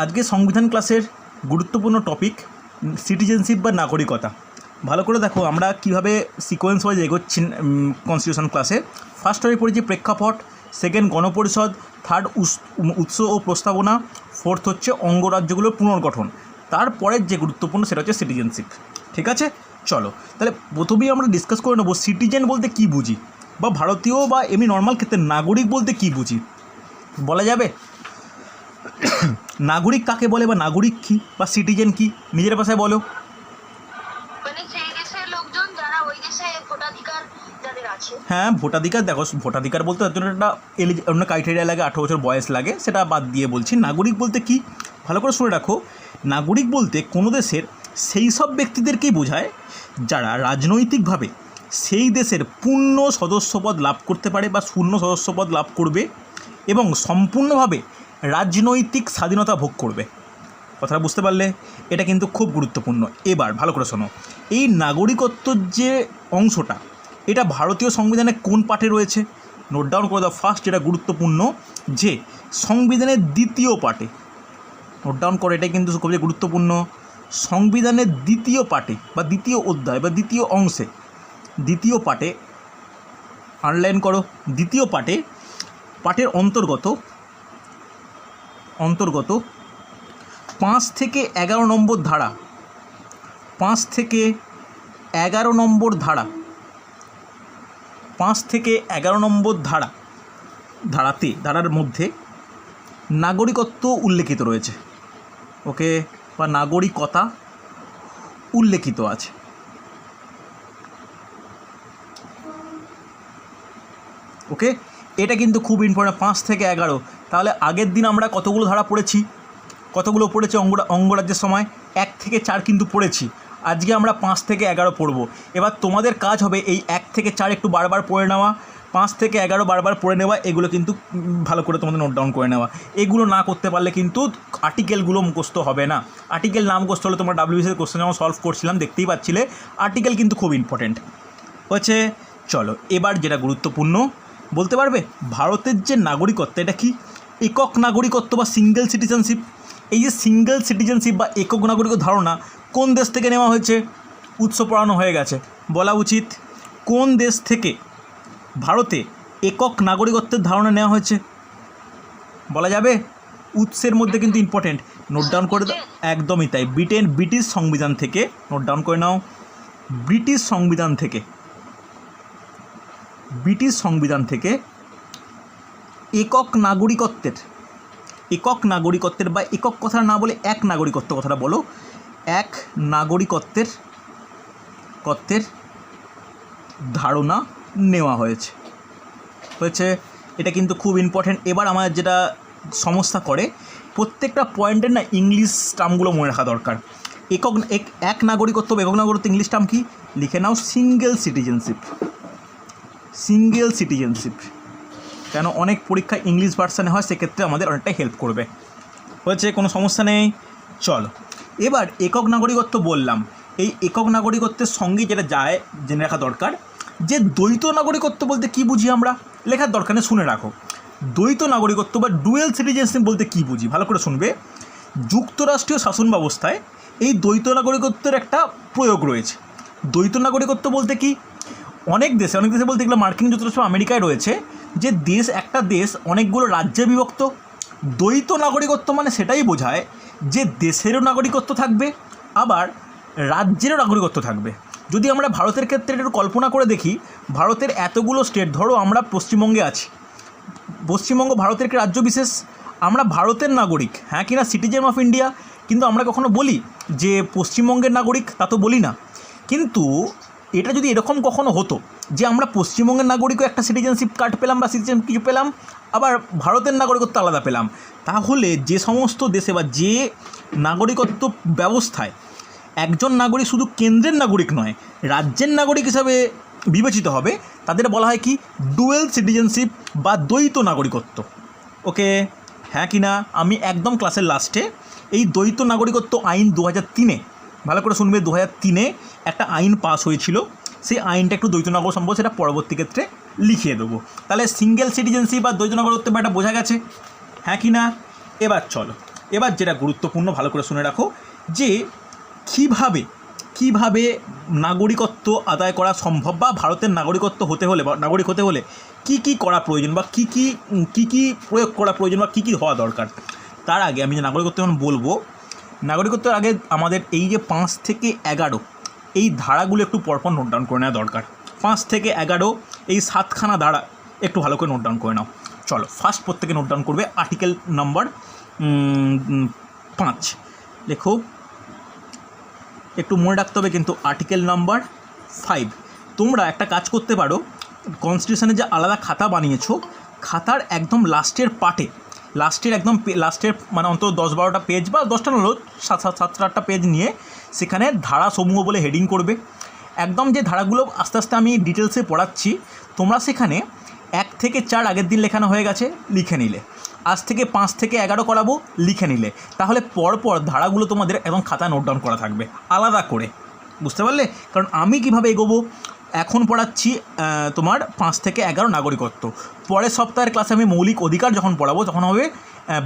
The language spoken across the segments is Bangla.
আজকে সংবিধান ক্লাসের গুরুত্বপূর্ণ টপিক সিটিজেনশিপ বা নাগরিকতা। ভালো করে দেখো আমরা কীভাবে সিকোয়েন্স ওয়াইজ এগোচ্ছি কনস্টিটিউশন ক্লাসে। ফার্স্ট হয়ে পড়েছি প্রেক্ষাপট, সেকেন্ড গণপরিষদ, থার্ড উৎস ও প্রস্তাবনা, ফোর্থ হচ্ছে অঙ্গরাজ্যগুলোর পুনর্গঠন, তারপরের যে গুরুত্বপূর্ণ সেটা হচ্ছে সিটিজেনশিপ। ঠিক আছে, চলো তাহলে প্রথমেই আমরা ডিসকাস করে নেবো সিটিজেন বলতে কী বুঝি, বা ভারতীয় বা এমনি নর্মাল ক্ষেত্রে নাগরিক বলতে কী বুঝি বলা যাবে? নাগরিক কাকে বলে বা নাগরিক কী বা সিটিজেন কী নিজের ভাষায় বলো। হ্যাঁ, ভোটাধিকার দেখো, ভোটাধিকার বলতে তার জন্য একটা অন্য ক্রাইটেরিয়া লাগে, 18 বছর বয়স লাগে, সেটা বাদ দিয়ে বলছি। নাগরিক বলতে কি ভালো করে শুনে রাখো। নাগরিক বলতে কোনো দেশের সেই সব ব্যক্তিদেরকেই বোঝায় যারা রাজনৈতিকভাবে সেই দেশের পূর্ণ সদস্যপদ লাভ করতে পারে বা শূন্য সদস্যপদ লাভ করবে এবং সম্পূর্ণভাবে রাজনৈতিক স্বাধীনতা ভোগ করবে। কথাটা বুঝতে পারলে? এটা কিন্তু খুব গুরুত্বপূর্ণ। এবার ভালো করে শোনো, এই নাগরিকত্বর যে অংশটা এটা ভারতীয় সংবিধানে কোন পার্টে রয়েছে নোট ডাউন করে দাও। ফার্স্ট যেটা গুরুত্বপূর্ণ যে সংবিধানের দ্বিতীয় পার্টে, নোট ডাউন করে, এটাই কিন্তু খুবই গুরুত্বপূর্ণ। সংবিধানের দ্বিতীয় পার্টে বা দ্বিতীয় অধ্যায় বা দ্বিতীয় অংশে, দ্বিতীয় পার্টে আন্ডারলাইন করো, দ্বিতীয় পার্টের অন্তর্গত 5 থেকে 11 নম্বর ধারা, 5 থেকে 11 নম্বর ধারা, 5 থেকে 11 নম্বর ধারার মধ্যে নাগরিকত্ব উল্লেখিত রয়েছে। ওকে, বা নাগরিকতা উল্লেখিত আছে। ওকে, এটা কিন্তু খুব ইম্পর্টেন্ট, 5 থেকে 11। তাহলে আগের দিন আমরা কতগুলো ধারা পড়েছি, অঙ্গরাজ্যের সময় 1 থেকে 4 কিন্তু পড়েছি। আজকে আমরা 5 থেকে 11 পড়ব। এবার তোমাদের কাজ হবে এই 1 থেকে 4 একটু বারবার পড়ে নেওয়া, 5 থেকে 11 বারবার পড়ে নেওয়া, এগুলো কিন্তু ভালো করে তোমাদের নোট ডাউন করে নেওয়া। এগুলো না করতে পারলে কিন্তু আর্টিকেলগুলো মুখস্থ হবে না। আর্টিকেল না মুখস্থ হলে তোমরা WBCর কোশ্চেন যেমন সলভ করছিলাম দেখতেই পাচ্ছিলে, আর্টিকেল কিন্তু খুব ইম্পর্টেন্ট হচ্ছে। চলো এবার যেটা গুরুত্বপূর্ণ বলতে পারবে, ভারতের যে নাগরিকত্ব এটা কি একক নাগরিকত্ব বা সিঙ্গেল সিটিজেনশিপ। এই যে সিঙ্গেল সিটিজেনশিপ বা একক নাগরিকত্ব ধারণা কোন দেশ থেকে নেওয়া হয়েছে? উৎস পড়ানো হয়ে গেছে, বলা উচিত কোন দেশ থেকে ভারতে একক নাগরিকত্বের ধারণা নেওয়া হয়েছে বলা যাবে? উৎসের মধ্যে কিন্তু ইম্পর্টেন্ট, নোট ডাউন করে দাও। একদমই তাই, ব্রিটিশ সংবিধান থেকে, নোট ডাউন করে নাও, ব্রিটিশ সংবিধান থেকে একক নাগরিকত্বের বা একক কথা না বলে এক নাগরিকত্ব কথাটা বলো, এক নাগরিকত্বের ধারণা নেওয়া হয়েছে। এটা কিন্তু খুব ইম্পর্টেন্ট। এবার আমার যেটা সমস্যা করে, প্রত্যেকটা পয়েন্টের না ইংলিশ টার্মগুলো মনে রাখা দরকার। এক নাগরিকত্ব, একক নাগরিকত্ব ইংলিশ টার্ম কি লিখে নাও? Single citizenship. কেন অনেক পরীক্ষা ইংলিশ ভার্সানে হয়, সেক্ষেত্রে আমাদের অনেকটাই হেল্প করবে। কোনো সমস্যা নেই। চলো এবার একক নাগরিকত্ব বললাম, এই একক নাগরিকত্বের সঙ্গে যেটা যায় জেনে রাখা দরকার যে দ্বৈত নাগরিকত্ব বলতে কি বুঝি আমরা, লেখার দরকার নেই, শুনে রাখো। দ্বৈত নাগরিকত্ব বা ডুয়েল সিটিজেনশিপ বলতে কি বুঝি ভালো করে শুনবে। যুক্তরাষ্ট্রীয় শাসন ব্যবস্থায় এই দ্বৈত নাগরিকত্বের একটা প্রয়োগ রয়েছে। দ্বৈত নাগরিকত্ব বলতে কি, অনেক দেশে বলতে গেলে মার্কিন যুক্তরাষ্ট্র, আমেরিকায় রয়েছে যে একটা দেশ অনেকগুলো রাজ্যে বিভক্ত। দ্বৈত নাগরিকত্ব মানে সেটাই বোঝায় যে দেশেরও নাগরিকত্ব থাকবে আবার রাজ্যেরও নাগরিকত্ব থাকবে। যদি আমরা ভারতের ক্ষেত্রে একটু কল্পনা করে দেখি, ভারতের এতগুলো স্টেট, ধরো আমরা পশ্চিমবঙ্গে আছি, পশ্চিমবঙ্গ ভারতের একটি রাজ্য বিশেষ, আমরা ভারতের নাগরিক, হ্যাঁ কিনা, সিটিজেন অফ ইন্ডিয়া, কিন্তু আমরা কখনো বলি যে পশ্চিমবঙ্গের নাগরিক? তা তো বলি না। কিন্তু এটা যদি এরকম কখনো হতো যে আমরা পশ্চিমবঙ্গের নাগরিকও একটা সিটিজেনশিপ কার্ড পেলাম বা সিটিজেন কিছু পেলাম, আবার ভারতের নাগরিকত্ব আলাদা পেলাম, তাহলে যে সমস্ত দেশে বা যে নাগরিকত্ব ব্যবস্থায় একজন নাগরিক শুধু কেন্দ্রের নাগরিক নয়, রাজ্যের নাগরিক হিসাবে বিবেচিত হবে, তাদের বলা হয় কি ডুয়েল সিটিজেনশিপ বা দ্বৈত নাগরিকত্ব। ওকে, হ্যাঁ কিনা? আমি একদম ক্লাসের লাস্টে এই দ্বৈত নাগরিকত্ব আইন 2003-এ, ভালো করে শুনবে, 2003-এ একটা আইন পাস হয়েছিল, সেই আইনটা একটু দ্বৈত নাগরিক সম্পর্কে সেটা পরবর্তী ক্ষেত্রে লিখিয়ে দেবো। তাহলে সিঙ্গেল সিটিজেনশিপ বা দ্বৈত নাগরিকত্ব ব্যাপারটা বোঝা গেছে, হ্যাঁ কি না? এবার চলো এবার যেটা গুরুত্বপূর্ণ, ভালো করে শুনে রাখো, যে কিভাবে নাগরিকত্ব আদায় করা সম্ভব, বা ভারতের নাগরিকত্ব হতে হলে বা নাগরিক হতে হলে কি করা প্রয়োজন, বা কি প্রয়োগ করা প্রয়োজন, বা কি হওয়া দরকার। তার আগে আমি যে নাগরিকত্ব এখন বলবো, নাগরিকত্বের আগে আমাদের এই যে 5 থেকে 11 এই ধারাগুলো একটু পরপর নোট ডাউন করে নেওয়া দরকার। 5 থেকে 11 এই 7খানা ধারা একটু ভালো করে নোট ডাউন করে নাও। চলো, ফার্স্ট প্রত্যেকে নোট ডাউন করবে আর্টিকেল নাম্বার 5 লেখো, একটু মনে রাখতে হবে কিন্তু আর্টিকেল নাম্বার 5। তোমরা একটা কাজ করতে পারো, কনস্টিটিউশনে যে আলাদা খাতা বানিয়েছো, খাতার একদম লাস্টের পার্টে, লাস্টের মানে অন্তত 10-12টা পেজ, বা 10টা হলো 7-8টা পেজ নিয়ে সেখানে ধারাসমূহ বলে হেডিং করবে। একদম যে ধারাগুলো আস্তে আস্তে আমি ডিটেলসে পড়াচ্ছি, তোমরা সেখানে 1 থেকে 4 আগের দিন লেখানো হয়ে গেছে, লিখে নিলে। আজ থেকে 5 থেকে 11 করাবো, লিখে নিলে। তাহলে পরপর ধারাগুলো তোমাদের একদম খাতায় নোট ডাউন করা থাকবে আলাদা করে, বুঝতে পারলে? কারণ আমি কিভাবে এগোবো, এখন পড়াচ্ছি তোমার 5 থেকে 11 নাগরিকত্ব, পরের সপ্তাহের ক্লাসে আমি মৌলিক অধিকার যখন পড়াবো তখন হবে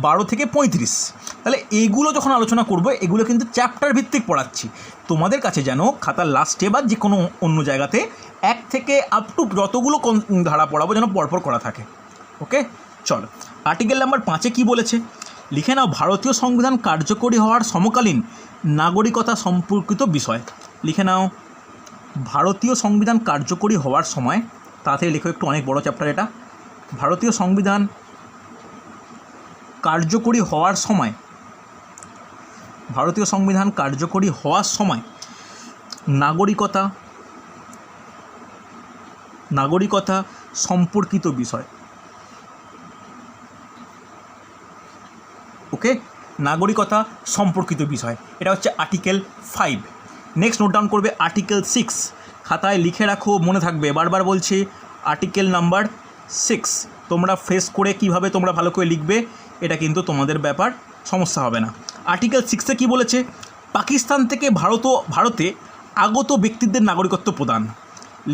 12 থেকে 35। তাহলে এইগুলো যখন আলোচনা করবো, এগুলো কিন্তু চ্যাপ্টার ভিত্তিক পড়াচ্ছি। তোমাদের কাছে যেন খাতার লাস্টে বা যে কোনো অন্য জায়গাতে 1 থেকে আপ টু যতগুলো ধারা পড়াবো যেন পরপর করা থাকে। ওকে, চলো আর্টিকেল নাম্বার 5-এ কী বলেছে লিখে নাও। ভারতীয় সংবিধান কার্যকরী হওয়ার সমকালীন নাগরিকতা সম্পর্কিত বিষয়। লিখে নাও, ভারতীয় সংবিধান কার্যকরী হওয়ার সময়, তাড়াতাড়ি লেখো একটু, অনেক বড় চ্যাপ্টার এটা। ভারতীয় সংবিধান কার্যকরী হওয়ার সময়, ভারতীয় সংবিধান কার্যকরী হওয়ার সময় নাগরিকতা সম্পর্কিত বিষয়। ওকে, নাগরিকতা সম্পর্কিত বিষয়, এটা হচ্ছে আর্টিকেল 5। নেক্সট নোট ডাউন করবে আর্টিকেল 6, খাতায় লিখে রাখো, মনে থাকবে, বারবার বলছি আর্টিকেল নাম্বার 6। তোমরা ফ্রেশ করে কিভাবে তোমরা ভালো করে লিখবে, এটা কিন্তু তোমাদের ব্যাপার, সমস্যা হবে না। আর্টিকেল 6-এ কী বলেছে, পাকিস্তান থেকে ভারতে আগত ব্যক্তিদের নাগরিকত্ব প্রদান।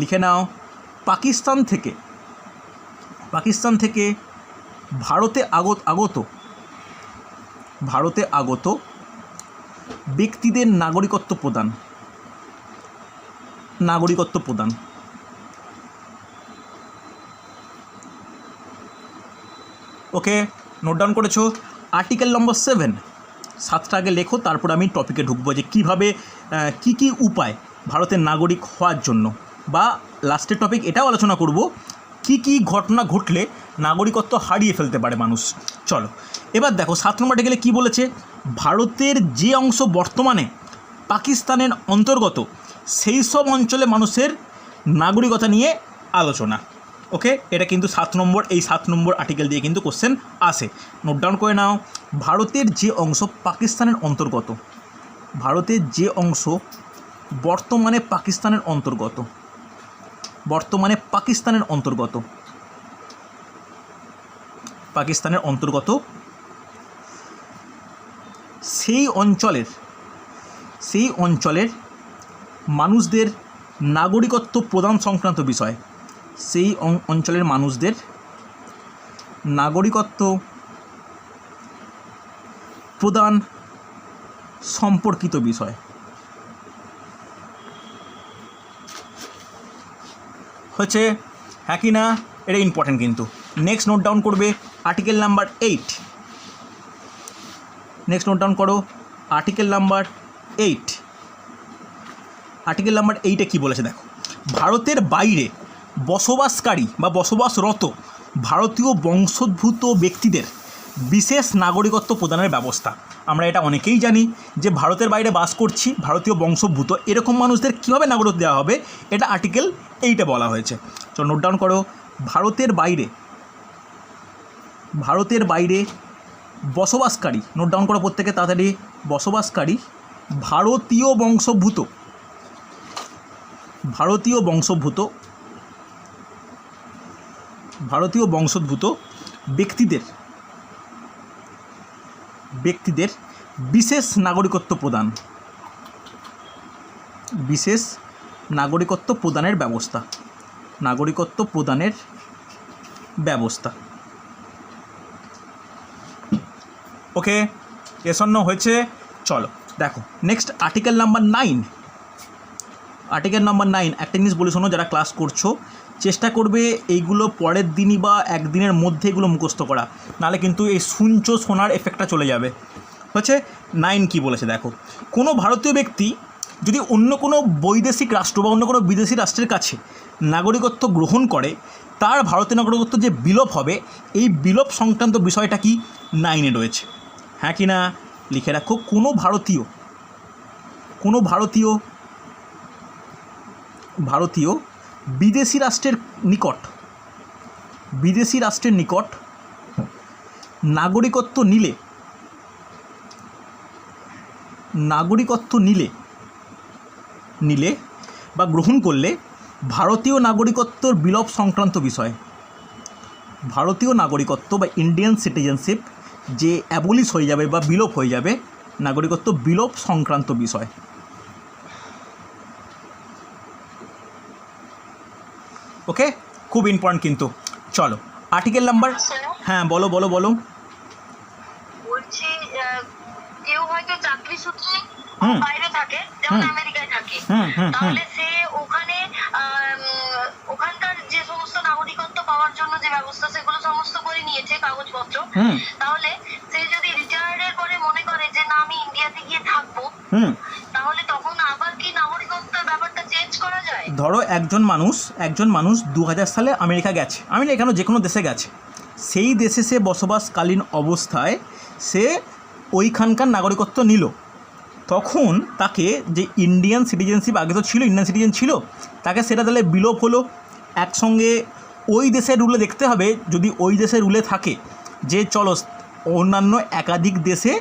লিখে নাও, পাকিস্তান থেকে ভারতে আগত ব্যক্তিদের নাগরিকত্ব প্রদান। ওকে, নোট ডাউন করেছো। আর্টিকেল নম্বর 7টা আগে লেখো, তারপর আমি টপিকে ঢুকবো, যে কীভাবে কী উপায় ভারতের নাগরিক হওয়ার জন্য, বা লাস্টের টপিক এটাও আলোচনা করব, কি ঘটনা ঘটলে নাগরিকত্ব হারিয়ে ফেলতে পারে মানুষ। চলো এবার দেখো 7 নম্বর আর্টিকেলে কী বলেছে, ভারতের যে অংশ বর্তমানে পাকিস্তানের অন্তর্গত সেই সব অঞ্চলে মানুষের নাগরিকতা নিয়ে আলোচনা। ওকে, এটা কিন্তু 7 নম্বর আর্টিকেল দিয়ে কিন্তু কোশ্চেন আসে, নোট ডাউন করে নাও। ভারতের যে অংশ পাকিস্তানের অন্তর্গত, ভারতের যে অংশ বর্তমানে পাকিস্তানের অন্তর্গত, সেই অঞ্চলের মানুষদের নাগরিকত্ব প্রদান সংক্রান্ত বিষয়, সেই অঞ্চলের মানুষদের নাগরিকত্ব প্রদান সম্পর্কিত বিষয়। হচ্ছে হ্যাঁ কি না, এটা ইম্পর্টেন্ট কিন্তু। নেক্সট নোট ডাউন করবে article number 8। Next note down করো আর্টিকেল নাম্বার 8। আর্টিকেল নাম্বার 8-এ কী বলেছে দেখো, ভারতের বাইরে বসবাসকারী বা বসবাসরত ভারতীয় বংশোদ্ভূত ব্যক্তিদের বিশেষ নাগরিকত্ব প্রদানের ব্যবস্থা। আমরা এটা অনেকেই জানি যে ভারতের বাইরে বাস করছি, ভারতীয় বংশোদ্ভূত এরকম মানুষদের কীভাবে নাগরিকত্ব দেওয়া হবে, এটা আর্টিকেল 8-এ বলা হয়েছে। চলো নোট ডাউন করো, ভারতের বাইরে বসবাসকারী, নোট ডাউন করো প্রত্যেকে তাড়াতাড়ি, বসবাসকারী ভারতীয় বংশোদ্ভূত ব্যক্তিদের বিশেষ নাগরিকত্ব প্রদানের ব্যবস্থা। ওকে, এসন্ন হয়েছে। চলো দেখো next article number 9। Article number 9 একটা জিনিস বলে শোনো, যারা ক্লাস করছো চেষ্টা করবে এইগুলো পরের দিনই বা একদিনের মধ্যে এগুলো মুখস্থ করা, নাহলে কিন্তু এই শুনছো শোনার এফেক্টটা চলে যাবে। হচ্ছে 9 কি বলেছে দেখো, কোনো ভারতীয় ব্যক্তি যদি অন্য কোনো বৈদেশিক রাষ্ট্র বা অন্য কোনো বিদেশি রাষ্ট্রের কাছে নাগরিকত্ব গ্রহণ করে, তার ভারতীয় নাগরিকত্ব যে বিলোপ হবে, এই বিলোপ সংক্রান্ত বিষয়টা কি 9-এ রয়েছে। হ্যাঁ কি না লিখে রাখো। কোনো ভারতীয় বিদেশি রাষ্ট্রের নিকট নাগরিকত্ব নিলে বা গ্রহণ করলে ভারতীয় নাগরিকত্বর বিলোপ সংক্রান্ত বিষয়, ভারতীয় নাগরিকত্ব বা ইন্ডিয়ান সিটিজেনশিপ যে অ্যাবলিশ হয়ে যাবে বা বিলোপ হয়ে যাবে, নাগরিকত্ব বিলোপ সংক্রান্ত বিষয়। ওকে, খুব ইম্পর্টেন্ট কিন্তু। চলো আর্টিকেল নাম্বার, হ্যাঁ বলো বলো বলো। বলছি কেউ হয়তো চাকরি সূত্রে বাইরে থাকে, যেমন আমেরিকায় থাকে, তাহলে সে ওখানকার যে সমস্ত নাগরিকত্ব পাওয়ার জন্য যে ব্যবস্থা সেগুলো সমস্ত করে নিয়েছে কাগজপত্র, তাহলে সে যদি রিটায়ার্ডের পরে মনে করে যে না আমি ইন্ডিয়াতে গিয়ে থাকবো, তাহলে তখন আবার কি নাগরিকত্বের ব্যাপারটা চেঞ্জ করা যায়? ধরো একজন মানুষ 2000 সালে আমেরিকা গেছে, এখানে যে কোনো দেশে গেছে, সেই দেশে সে বসবাসকালীন অবস্থায় সে ওইখানকার নাগরিকত্ব নিল, তখন তাকে যে ইন্ডিয়ান সিটিজেনশিপ আগে তো ছিল, ইন্ডিয়ান সিটিজেন ছিল, তাকে সেটা তাহলে বিলোপ হলো। একসঙ্গে ওই দেশের রুলে দেখতে হবে, যদি ওই দেশের রুলে থাকে যে চলো অন্যান্য একাধিক দেশে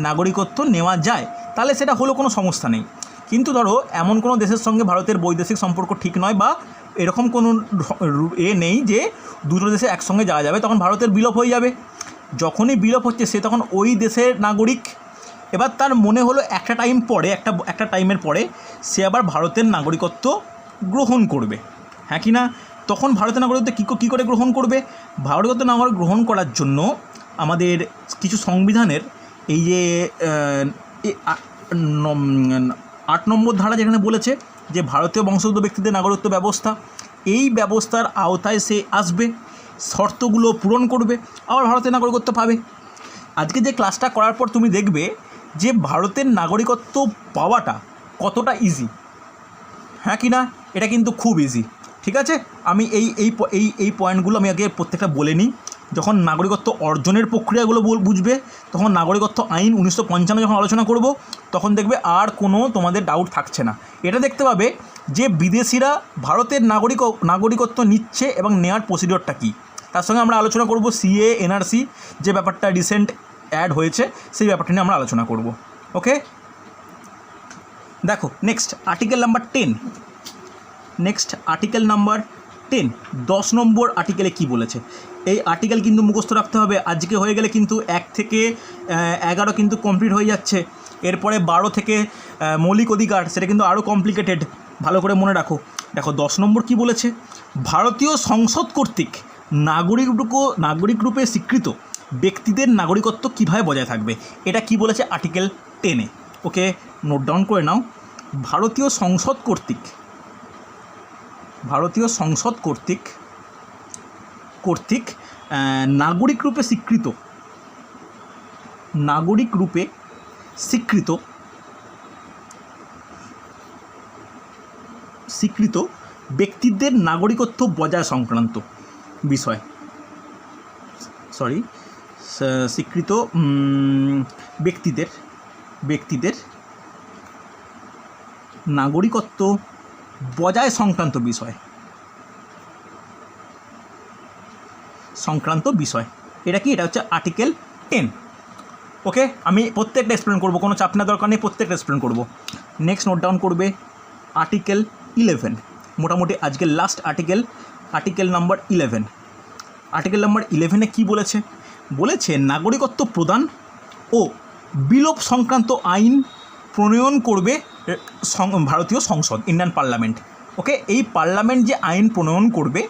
নাগরিকত্ব নেওয়া যায়, তাহলে সেটা হলো, কোনো সমস্যা নেই। কিন্তু ধরো এমন কোনো দেশের সঙ্গে ভারতের বৈদেশিক সম্পর্ক ঠিক নয় বা এরকম কোনো নেই যে দুটো দেশে একসঙ্গে যাওয়া যাবে, তখন ভারতের বিলোপ হয়ে যাবে। যখনই বিলোপ হচ্ছে সে তখন ওই দেশের নাগরিক। এবার তার মনে হলো একটা টাইমের পরে সে আবার ভারতের নাগরিকত্ব গ্রহণ করবে, হ্যাঁ কি না? তখন ভারতের নাগরিকত্ব কী করে গ্রহণ করবে? ভারতীয় নাগরিক গ্রহণ করার জন্য আমাদের কিছু সংবিধানের এই যে 8 নম্বর ধারা যেখানে বলেছে যে ভারতীয় বংশোদ্ভূত ব্যক্তিদের নাগরিকত্ব ব্যবস্থা, এই ব্যবস্থার আওতায় সে আসবে, শর্তগুলো পূরণ করবে, আবার ভারতের নাগরিকত্ব পাবে। আজকে যে ক্লাসটা করার পর তুমি দেখবে যে ভারতের নাগরিকত্ব পাওয়াটা কতটা ইজি, হ্যাঁ কি না? এটা কিন্তু খুব ইজি, ঠিক আছে? আমি এই পয়েন্টগুলো আমি আগে প্রত্যেকটা বলে নিই। যখন নাগরিকত্ব অর্জনের প্রক্রিয়াগুলো বুঝবে, তখন নাগরিকত্ব আইন 1955 যখন আলোচনা করব, তখন দেখবে আর কোনো তোমাদের ডাউট থাকছে না। এটা দেখতে পাবে যে বিদেশিরা ভারতের নাগরিকত্ব নিচ্ছে এবং নেওয়ার প্রসিডিওরটা কী। তার সঙ্গে আমরা আলোচনা করব সিএ এনআরসি যে ব্যাপারটা রিসেন্ট অ্যাড হয়েছে, সেই ব্যাপারটা নিয়ে আমরা আলোচনা করব। ওকে, দেখো next article number 10। Next article number 10, 10 নম্বর আর্টিকেলে কি বলেছে? এই আর্টিকেল কিন্তু মুখস্থ রাখতে হবে। আজকে হয়ে গেলে কিন্তু 1 থেকে 11 কিন্তু কমপ্লিট হয়ে যাচ্ছে, এরপরে 12 থেকে মৌলিক অধিকার, সেটা কিন্তু আরও কমপ্লিকেটেড, ভালো করে মনে রাখো। দেখো 10 নম্বর কি বলেছে, ভারতীয় সংসদ কর্তৃক নাগরিক রূপে স্বীকৃত ব্যক্তিদের নাগরিকত্ব কীভাবে বজায় থাকবে, এটা কি বলেছে আর্টিকেল 10-এ। ওকে, নোট ডাউন করে নাও। ভারতীয় সংসদ কর্তৃক নাগরিক রূপে স্বীকৃত ব্যক্তিদের নাগরিকত্ব বজায় সংক্রান্ত বিষয়, স্বীকৃত ব্যক্তিদের নাগরিকত্ব বজায় সংক্রান্ত বিষয়, এটা কি? এটা হচ্ছে আর্টিকেল 10। ওকে, আমি প্রত্যেকটা এক্সপ্লেন করবো, কোনো চাপ না দরকার নেই, প্রত্যেকটা এক্সপ্লেন করবো। নেক্সট নোট ডাউন করবে আর্টিকেল 11, মোটামুটি আজকের last article number 11। Article number 11-এ কী বলেছে? নাগরিকত্ব প্রদান ও বিলোপ সংক্রান্ত আইন প্রণয়ন করবে ভারতীয় সংসদ, ইন্ডিয়ান পার্লামেন্ট। ওকে, এই পার্লামেন্ট যে আইন প্রণয়ন করবে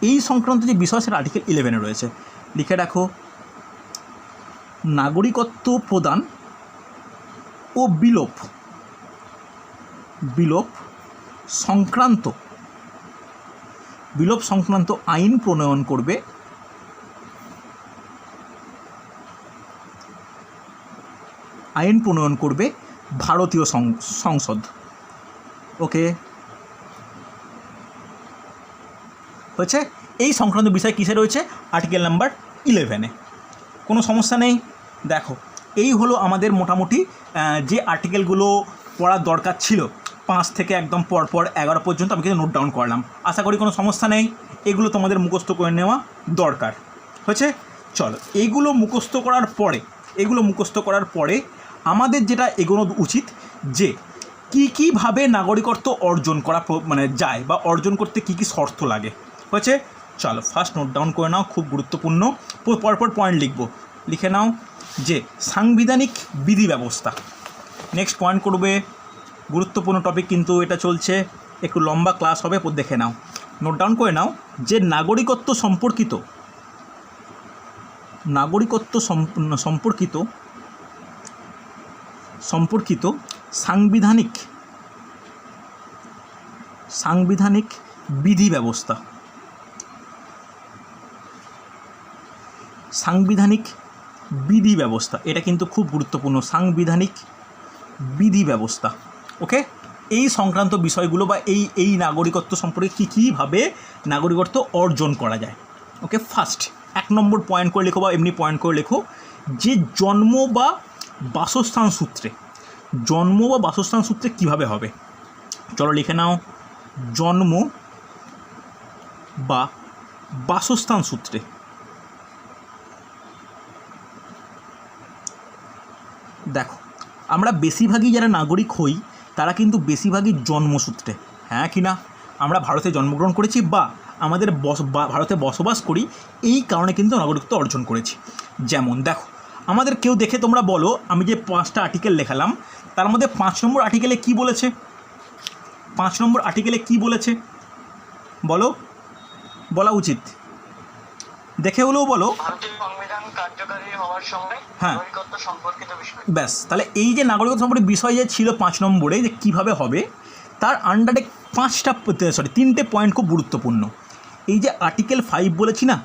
এই সংক্রান্ত যে বিষয়, সেটা আর্টিকেল 11-এ রয়েছে। লিখে রাখো, নাগরিকত্ব প্রদান ও ও বিলোপ সংক্রান্ত আইন প্রণয়ন করবে ভারতীয় সংসদ। ওকে, হচ্ছে এই সংক্রান্ত বিষয় কিসে রয়েছে? আর্টিকেল নাম্বার 11-এ। কোনো সমস্যা নেই। দেখো, এই হলো আমাদের মোটামুটি যে আর্টিকেলগুলো পড়ার দরকার ছিল 5 থেকে একদম পরপর 11 পর্যন্ত আমি কিন্তু নোট ডাউন করলাম। আশা করি কোনো সমস্যা নেই, এগুলো তোমাদের মুখস্থ করে নেওয়া দরকার হয়েছে। চলো, এইগুলো মুখস্থ করার পরে আমাদের যেটা এগোনো উচিত যে কীভাবে নাগরিকত্ব অর্জন করা যায়, বা অর্জন করতে কী শর্ত লাগে হয়েছে। চলো, ফার্স্ট নোট ডাউন করে নাও, খুব গুরুত্বপূর্ণ। পরপর পয়েন্ট লিখে নাও যে সাংবিধানিক বিধি ব্যবস্থা। নেক্সট পয়েন্ট করবে, গুরুত্বপূর্ণ টপিক কিন্তু এটা চলছে, একটু লম্বা ক্লাস হবে, দেখে নাও, নোট ডাউন করে নাও যে নাগরিকত্ব সম্পর্কিত সাংবিধানিক বিধি ব্যবস্থা। এটা কিন্তু খুব গুরুত্বপূর্ণ, সাংবিধানিক বিধি ব্যবস্থা। ওকে, এই সংক্রান্ত বিষয়গুলো বা এই নাগরিকত্ব সম্পর্কে কীভাবে নাগরিকত্ব অর্জন করা যায়। ওকে, ফার্স্ট 1 নম্বর পয়েন্ট করে লেখো, বা এমনি পয়েন্ট করে লেখো যে জন্ম বা বাসস্থান সূত্রে কীভাবে হবে। চলো লিখে নাও, জন্ম বা বাসস্থান সূত্রে। দেখো, আমরা বেশিরভাগই যারা নাগরিক হই তারা কিন্তু বেশিরভাগই জন্মসূত্রে, হ্যাঁ কি না? আমরা ভারতে জন্মগ্রহণ করেছি বা আমাদের ভারতে বসবাস করি, এই কারণে কিন্তু নাগরিকত্ব অর্জন করেছি। যেমন দেখো, আমাদের কেউ দেখে তোমরা বলো, আমি যে 5টা আর্টিকেল লেখালাম তার মধ্যে 5 নম্বর আর্টিকেলে কী বলেছে? 5 নম্বর আর্টিকেলে কী বলেছে বলা উচিত, দেখে হলেও বলো। ভারতীয় সংবিধান কার্যকারী হওয়ার সময় নাগরিকত্ব সম্পর্কিত বিষয়। ব্যাস, তাহলে এই যে নাগরিকত্ব সম্পর্কিত বিষয় যে ছিল 5 নম্বরে, যে কীভাবে হবে, তার আন্ডারে 3টে পয়েন্ট খুব গুরুত্বপূর্ণ। এই যে আর্টিকেল 5 বলেছি না,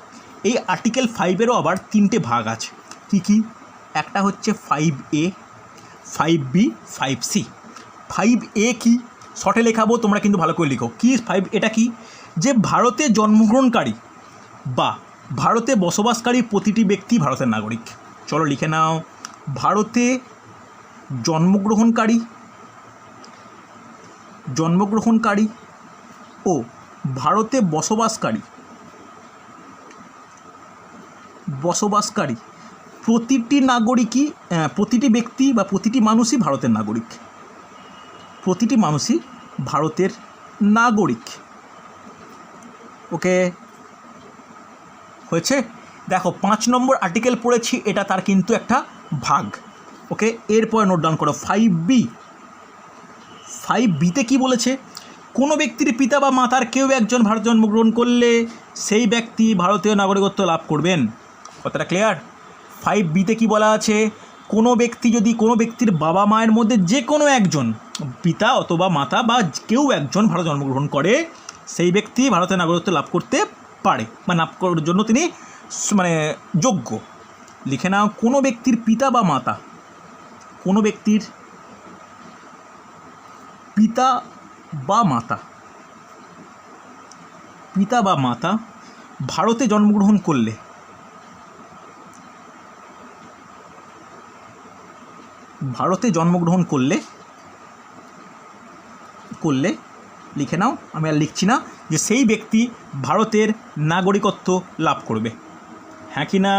এই আর্টিকেল 5-এরও আবার 3টে ভাগ আছে। কি? একটা হচ্ছে 5A, 5B, 5C। 5A কি? শর্টে লেখাবো, তোমরা কিন্তু ভালো করে লিখো। কি 5? এটা কি? যে ভারতে জন্মগ্রহণকারী বা ভারতে বসবাসকারী প্রতিটি ব্যক্তি ভারতের নাগরিক। চলো লিখে নাও, ভারতে জন্মগ্রহণকারী ও ভারতে বসবাসকারী প্রতিটি ব্যক্তি বা প্রতিটি মানুষই ভারতের নাগরিক। ওকে, হয়েছে। দেখো, 5 নম্বর আর্টিকেল পড়েছি, এটা তার কিন্তু একটা ভাগ। ওকে, এরপর নোট ডাউন করো 5B-তে কী বলেছে? কোনো ব্যক্তির পিতা বা মাতার কেউ একজন ভারতে জন্মগ্রহণ করলে সেই ব্যক্তি ভারতীয় নাগরিকত্ব লাভ করবেন। কথাটা ক্লিয়ার? 5B-তে কী বলা আছে? কোনো ব্যক্তির বাবা মায়ের মধ্যে যে কোনো একজন, পিতা অথবা মাতা বা কেউ একজন ভারতে জন্মগ্রহণ করে, সেই ব্যক্তি ভারতের নাগরিকত্ব লাভ করতে পারে বা লাভ করার জন্য তিনি যোগ্য। লিখে নাও, কোনো ব্যক্তির পিতা বা মাতা ভারতে জন্মগ্রহণ করলে লিখে নাও, আমি আর লিখছি না, যে সেই ব্যক্তি ভারতের নাগরিকত্ব লাভ করবে, হ্যাঁ কি না?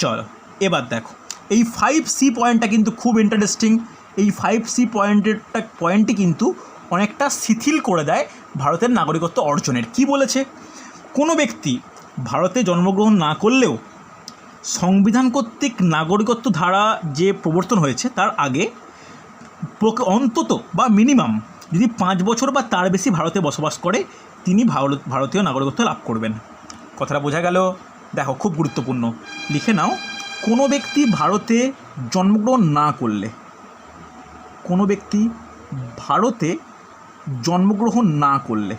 চলো এবার দেখো, এই 5C পয়েন্টটা কিন্তু খুব ইন্টারেস্টিং। এই 5C পয়েন্টটি কিন্তু অনেকটা শিথিল করে দেয় ভারতের নাগরিকত্ব অর্জনের। কি বলেছে? কোনো ব্যক্তি ভারতে জন্মগ্রহণ না করলেও সংবিধান কর্তৃক নাগরিকত্ব ধারা যে প্রবর্তন হয়েছে তার আগে অন্তত বা মিনিমাম যদি 5 বছর বা তার বেশি ভারতে বসবাস করে, তিনি ভারতীয় নাগরিকত্ব লাভ করবেন। কথাটা বোঝা গেল? দেখো, খুব গুরুত্বপূর্ণ, লিখে নাও, কোনো ব্যক্তি ভারতে জন্মগ্রহণ না করলে কোনো ব্যক্তি ভারতে জন্মগ্রহণ না করলে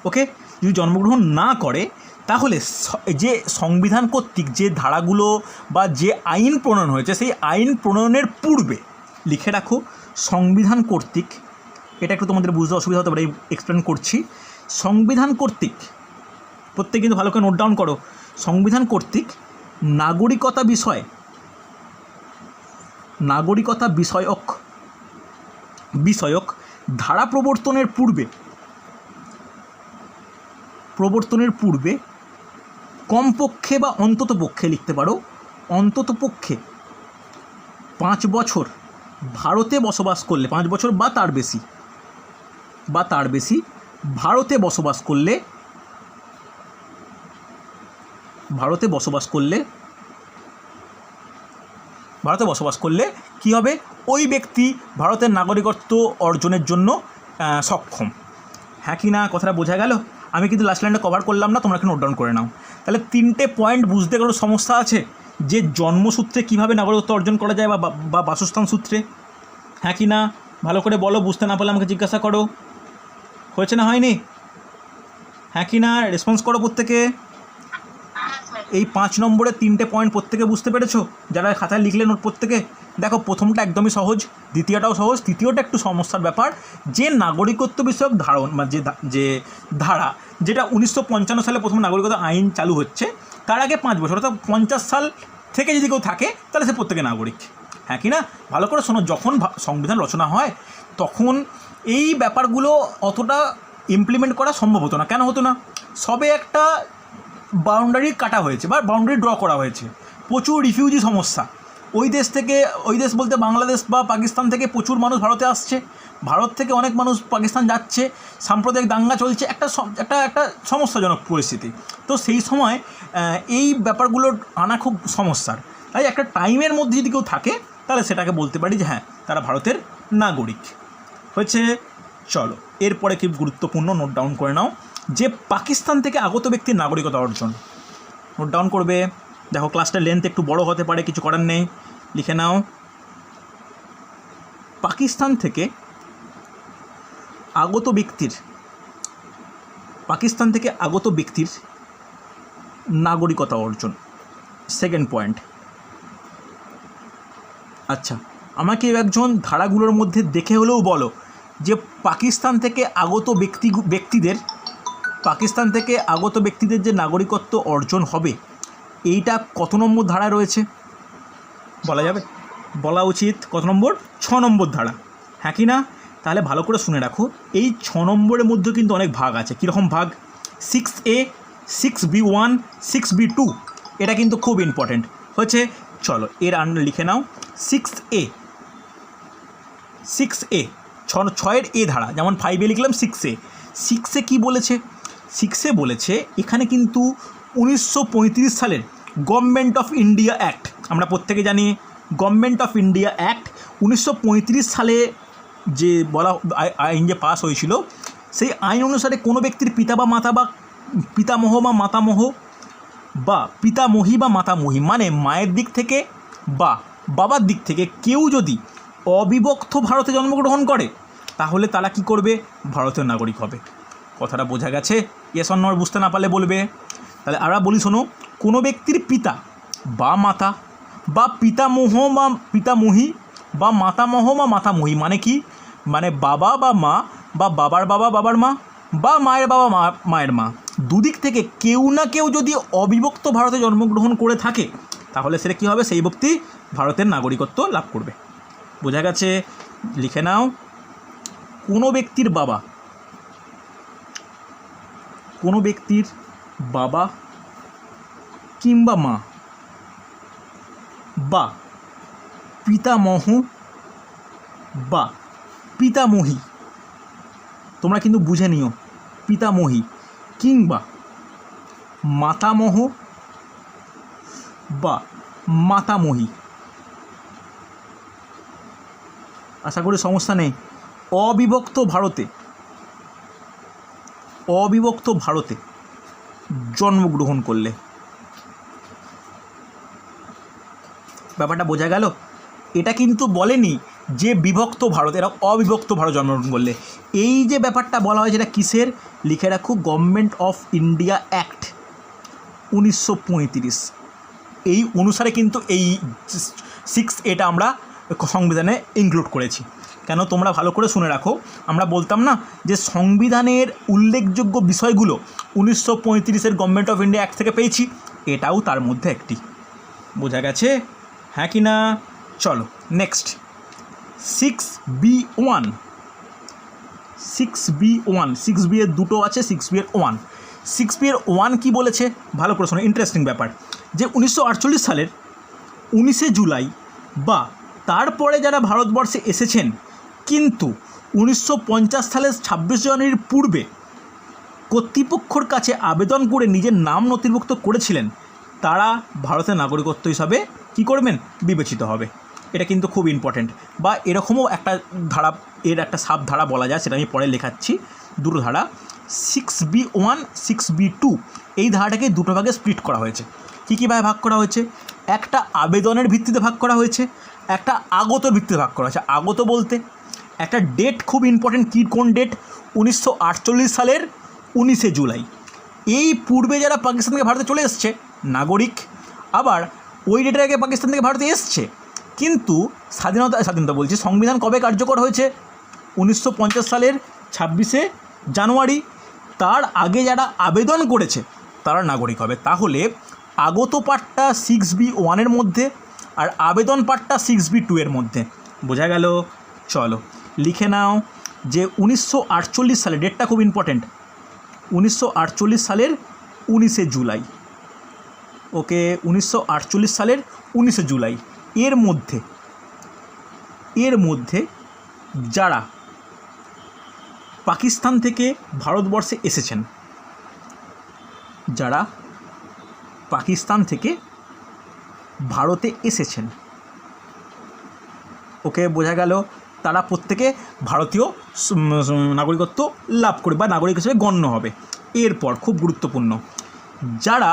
ওকে, যদি জন্মগ্রহণ না করে তাহলে যে সংবিধান কর্তৃক যে ধারাগুলো বা যে আইন প্রণয়ন হয়েছে সেই আইন প্রণয়নের পূর্বে, লিখে রাখো, সংবিধান কর্তৃক, এটা একটু তোমাদের বুঝতে অসুবিধা হতে পারে, এক্সপ্লেন করছি। সংবিধান কর্তৃক, প্রত্যেকে কিন্তু ভালো করে নোট ডাউন করো, সংবিধান কর্তৃক নাগরিকতা বিষয়ক ধারা প্রবর্তনের পূর্বে কমপক্ষে বা অন্ততপক্ষে, লিখতে পারো, অন্ততপক্ষে 5 বছর ভারতে বসবাস করলে, 5 বছর বা তার বেশি ভারতে বসবাস করলে কী হবে, ওই ব্যক্তি ভারতের নাগরিকত্ব অর্জনের জন্য সক্ষম। হ্যাঁ কি না, কথাটা বোঝা গেল? আমি কিন্তু লাস্ট লাইনটা কভার করলাম না, তোমরা একটু নোট ডাউন করে নাও। তাহলে 3টে পয়েন্ট বুঝতে কোনো সমস্যা আছে, যে জন্মসূত্রে কীভাবে নাগরিকত্ব অর্জন করা যায় বা বাসস্থান সূত্রে। হ্যাঁ কি না, ভালো করে বলো, বুঝতে না পারলে আমাকে জিজ্ঞাসা করো। হয়েছে না হয়নি? হ্যাঁ কি না, রেসপন্স করো প্রত্যেকে। এই 5 নম্বরের 3টে পয়েন্ট প্রত্যেকে বুঝতে পেরেছো? যারা খাতায় লিখলে নোট প্রত্যেকে দেখো, প্রথমটা একদমই সহজ, দ্বিতীয়টাও সহজ, তৃতীয়টা একটু সমস্যার ব্যাপার, যে নাগরিকত্ব বিষয়ক যে ধারা, যেটা 1955 সালে প্রথম নাগরিকত্ব আইন চালু হচ্ছে, তার আগে 5 বছর, অর্থাৎ 50 সাল থেকে যদি কেউ থাকে তাহলে সে প্রত্যেকে নাগরিক। হ্যাঁ কি না, ভালো করে শোনো। যখন সংবিধান রচনা হয় তখন এই ব্যাপারগুলো অতটা ইমপ্লিমেন্ট করা সম্ভব হতো না। কেন হতো না? সবে একটা বাউন্ডারি কাটা হয়েছে বা বাউন্ডারি ড্র করা হয়েছে, প্রচুর রিফিউজি সমস্যা, ওই দেশ বলতে বাংলাদেশ বা পাকিস্তান থেকে প্রচুর মানুষ ভারতে আসছে, ভারত থেকে অনেক মানুষ পাকিস্তান যাচ্ছে, সাম্প্রদায়িক দাঙ্গা চলছে, একটা সমস্যাজনক পরিস্থিতি। তো সেই সময় এই ব্যাপারগুলো আনা খুব সমস্যার। তাই একটা টাইমের মধ্যে যদি কেউ থাকে তাহলে সেটাকে বলতে পারি যে হ্যাঁ, তারা ভারতের নাগরিক হয়েছে। চলো, এরপরে খুব গুরুত্বপূর্ণ, নোট ডাউন করে নাও, যে পাকিস্তান থেকে আগত ব্যক্তির নাগরিকতা অর্জন। নোট ডাউন করবে। দেখো, ক্লাসটা লেন্থ একটু বড় হতে পারে, কিছু করার নেই, লিখে নাও। পাকিস্তান থেকে আগত ব্যক্তির নাগরিকতা অর্জন, সেকেন্ড পয়েন্ট। আচ্ছা, আমাকে একজন ধারাগুলোর মধ্যে দেখে হলেও বলো যে পাকিস্তান থেকে আগত ব্যক্তিদের যে নাগরিকত্ব অর্জন হবে, এইটা কত নম্বর ধারায় রয়েছে বলা যাবে? বলা উচিত কত নম্বর? 6 নম্বর ধারা। হ্যাঁ কি না? তাহলে ভালো করে শুনে রাখো, এই 6 নম্বরের মধ্যে কিন্তু অনেক ভাগ আছে। কীরকম ভাগ? 6A, 6B1, 6B2, এটা কিন্তু খুব ইম্পর্টেন্ট হচ্ছে। চলো, এর আন্ডার লিখে নাও 6A, 6এর এ ধারা, যেমন 5A লিখলাম 6A। 6এ কী বলেছে? 6এ বলেছে এখানে কিন্তু 1935 সালের গভর্নমেন্ট অফ ইন্ডিয়া অ্যাক্ট, আমরা প্রত্যেকে জানি গভর্নমেন্ট অফ ইন্ডিয়া অ্যাক্ট 1935 সালে যে আইন যে পাস হয়েছিল, সেই আইন অনুসারে কোনো ব্যক্তির পিতামহ বা মাতামহ বা পিতামহী বা মাতামহী, মানে মায়ের দিক থেকে বা বাবার দিক থেকে কেউ যদি অবিভক্ত ভারতে জন্মগ্রহণ করে তাহলে তারা কি করবে? ভারতের নাগরিক হবে। কথাটা বোঝা গেছে? ইয়েস অর নো বুঝতে না পারলে বলবে। তাহলে আমরা বলি, শোনো, কোনো ব্যক্তির পিতা বা মাতা বা পিতামহ বা পিতামহী বা মাতামহ বা মাতামহী, মানে কি? মানে বাবা বা মা বা বাবার বাবা বাবার মা বা মায়ের বাবা মায়ের মা, দুদিক থেকে কেউ না কেউ যদি অবিভক্ত ভারতে জন্মগ্রহণ করে থাকে তাহলে সেটা কী হবে? সেই ব্যক্তি ভারতের নাগরিকত্ব লাভ করবে। বোঝা গেছে? লিখে নাও, কোনো ব্যক্তির বাবা কিংবা মা বা পিতামহ বা পিতামহী, তোমরা কিন্তু বুঝে নিও, পিতামহী কিংবা মাতামহ বা মাতামহী, আশা করি সমস্যা নেই, অবিভক্ত ভারতে জন্মগ্রহণ করলে ব্যাপারটা বোঝা গেল? এটা কিন্তু বলেনি যে বিভক্ত ভারত, এরা অবিভক্ত ভারত জন্মগ্রহণ করলে। এই যে ব্যাপারটা বলা হয়েছে এটা কিসের, লিখে রাখো গভর্নমেন্ট অফ ইন্ডিয়া অ্যাক্ট 1935, এই অনুসারে কিন্তু এই 6A আমরা সংবিধানে ইনক্লুড করেছি। কেন তোমরা ভালো করে শুনে রাখো, আমরা বলতাম না যে সংবিধানের উল্লেখযোগ্য বিষয়গুলো 1935-এর গভর্নমেন্ট অফ ইন্ডিয়া অ্যাক্ট থেকে পেয়েছি, এটাও তার মধ্যে একটি। বোঝা গেছে হ্যাঁ কি না? চলো নেক্সট 6B1। 6B এর দুটো আছে, 6B এর 1। 6B এর 1 কী বলেছে ভালো করে শোনো, ইন্টারেস্টিং ব্যাপার, যে 1948 সালের 19শে জুলাই বা তারপরে যারা ভারতবর্ষে এসেছেন কিন্তু 1950 সালের 26 জানুয়ারির পূর্বে কর্তৃপক্ষর কাছে আবেদন করে নিজের নাম নথিভুক্ত করেছিলেন, তারা ভারতের নাগরিকত্ব হিসাবে কী করবেন, বিবেচিত হবে। এটা কিন্তু খুব ইম্পর্ট্যান্ট। বা এরকমও একটা ধারা, এর একটা সাব ধারা বলা যায়, সেটা আমি পরে লেখাচ্ছি। দুটো ধারা 6B1, 6B2, এই ধারাটাকে দুটো ভাগে স্প্লিট করা হয়েছে। কী কীভাবে ভাগ করা হয়েছে? একটা আবেদনের ভিত্তিতে ভাগ করা হয়েছে, একটা আগতর ভিত্তিতে ভাগ করা হয়েছে। আগত বলতে একটা ডেট খুব ইম্পর্ট্যান্ট, কী কোন ডেট, 1948 সালের 19শে জুলাই। এই পূর্বে যারা পাকিস্তান থেকে ভারতে চলে এসছে নাগরিক, আবার ওই ডেটের আগে পাকিস্তান থেকে ভারতে এসছে, কিন্তু স্বাধীনতা বলছি, সংবিধান কবে কার্যকর হয়েছে, 1950 সালের 26শে জানুয়ারি। তার আগে যারা আবেদন করেছে তারা নাগরিক হবে। তাহলে আগত পার্টটা 6B1 মধ্যে আর আবেদন পার্টটা 6B2 মধ্যে। বোঝা গেল? চলো লিখে নাও যে 1948 সালে, ডেটটা খুব ইম্পর্ট্যান্ট, 1948 সালের 19শে জুলাই। ওকে, 1948 সালের 19শে জুলাই এর মধ্যে যারা পাকিস্তান থেকে ভারতবর্ষে এসেছেন, যারা পাকিস্তান থেকে ভারতে এসেছেন, ওকে বোঝা গেল, তারা প্রত্যেকে ভারতীয় নাগরিকত্ব লাভ করবে বা নাগরিক হিসেবে গণ্য হবে। এরপর খুব গুরুত্বপূর্ণ, যারা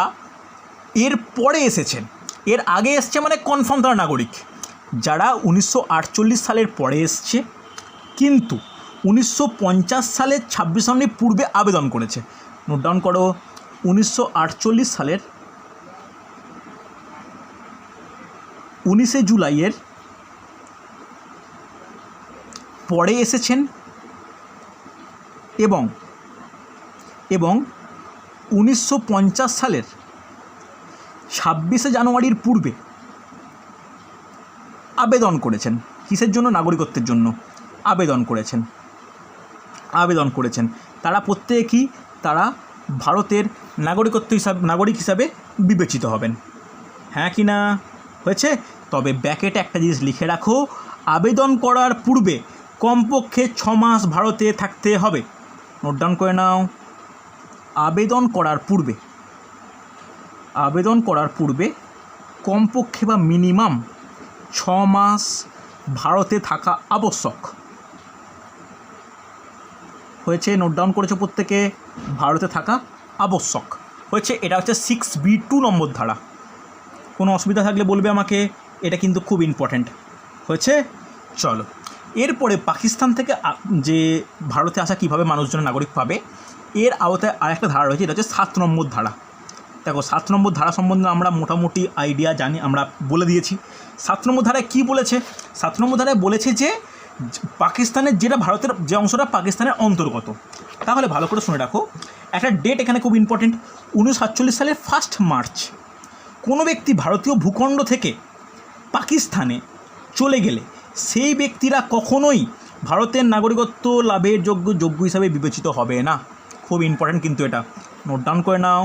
এর পরে এসেছেন, এর আগে এসছে মানে কনফার্ম তারা নাগরিক। যারা 1948 সালের পরে এসছে কিন্তু 1950 সালের 26 জানুয়ারির পূর্বে আবেদন করেছে, নোট ডাউন করো, 1948 সালের 19শে জুলাইয়ের পরে এসেছেন এবং 1950 সালের 26শে জানুয়ারির পূর্বে আবেদন করেছেন। কিসের জন্য? নাগরিকত্বের জন্য আবেদন করেছেন। তারা প্রত্যেকে কি, তারা ভারতের নাগরিক হিসাবে বিবেচিত হবেন। হ্যাঁ কি না? হয়েছে? তবে ব্যাকেটে একটা জিনিস লিখে রাখো, আবেদন করার পূর্বে কমপক্ষে 6 মাস ভারতে থাকতে হবে। নোট ডাউন করে নাও, আবেদন করার পূর্বে কমপক্ষে বা মিনিমাম 6 মাস ভারতে থাকা আবশ্যক। হয়েছে? নোট ডাউন করেছো প্রত্যেকে, ভারতে থাকা আবশ্যক হয়েছে। এটা হচ্ছে 6B2 নম্বর ধারা। কোনো অসুবিধা থাকলে বলবে আমাকে, এটা কিন্তু খুব ইম্পর্ট্যান্ট হয়েছে। চলো এরপরে পাকিস্তান থেকে যে ভারতে আসা কীভাবে মানুষজন নাগরিক পাবে, এর আওতায় আরেকটা ধারা রয়েছে, এটা হচ্ছে 7 নম্বর ধারা। দেখো 7 নম্বর ধারা সম্বন্ধে আমরা মোটামুটি আইডিয়া জানি, আমরা বলে দিয়েছি। 7 নম্বর ধারায় কী বলেছে? 7 নম্বর ধারায় বলেছে যে পাকিস্তানের যেটা ভারতের যে অংশটা পাকিস্তানের অন্তর্গত। তাহলে ভালো করে শুনে রাখো, একটা ডেট এখানে খুব ইম্পর্টেন্ট, 1947 সালের 1 মার্চ কোনো ব্যক্তি ভারতীয় ভূখণ্ড থেকে পাকিস্তানে চলে গেলে সেই ব্যক্তিরা কখনোই ভারতের নাগরিকত্ব লাভের যোগ্য হিসাবে বিবেচিত হবে না। খুব ইম্পর্ট্যান্ট কিন্তু এটা, নোট ডাউন করে নাও।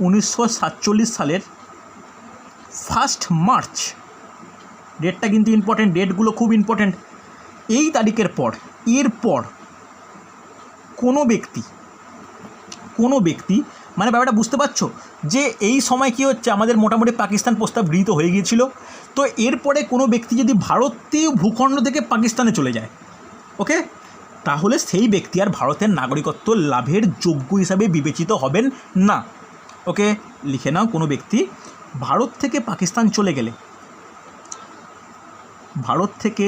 1947 সালের 1 মার্চ ডেটটা কিন্তু ইম্পর্ট্যান্ট, ডেটগুলো খুব ইম্পর্ট্যান্ট। এই তারিখের পর এরপর কোনো ব্যক্তি মানে ব্যাপারটা বুঝতে পারছো যে এই সময় কী হচ্ছে, আমাদের মোটামুটি পাকিস্তান প্রস্তাব গৃহীত হয়ে গিয়েছিল। তো এরপরে কোনো ব্যক্তি যদি ভারতীয় ভূখণ্ড থেকে পাকিস্তানে চলে যায়, ওকে, তাহলে সেই ব্যক্তি আর ভারতের নাগরিকত্ব লাভের যোগ্য হিসাবে বিবেচিত হবেন না। ওকে, লিখে নাও, কোনো ব্যক্তি ভারত থেকে পাকিস্তান চলে গেলে ভারত থেকে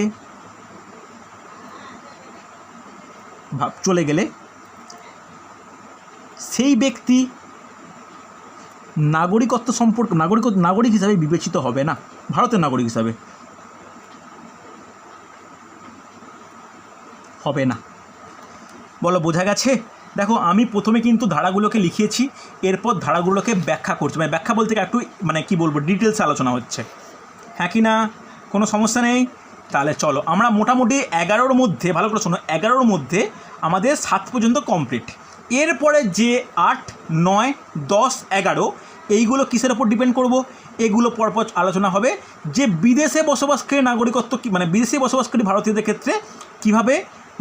চলে গেলে সেই ব্যক্তি নাগরিকত্ব সম্পর্ক নাগরিক হিসাবে বিবেচিত হবে না, ভারতের নাগরিক হিসাবে হবে না। বলো বোঝা গেছে? দেখো আমি প্রথমে কিন্তু ধারাগুলোকে লিখিয়েছি, এরপর ধারাগুলোকে ব্যাখ্যা করছি, মানে ব্যাখ্যা বলতে একটু মানে কি বলবো ডিটেলসে আলোচনা হচ্ছে, হ্যাঁ কি না? কোনো সমস্যা নেই? তাহলে চলো আমরা মোটামুটি 11র মধ্যে, ভালো করে শোনো, 11র মধ্যে আমাদের 7 পর্যন্ত কমপ্লিট। এরপরে যে 8, 9, 10, 11 এইগুলো কিসের ওপর ডিপেন্ড করব? এগুলো পরপর আলোচনা হবে যে বিদেশে বসবাসকারী নাগরিকত্ব কি, মানে বিদেশে বসবাসকারী ভারতীয়দের ক্ষেত্রে কীভাবে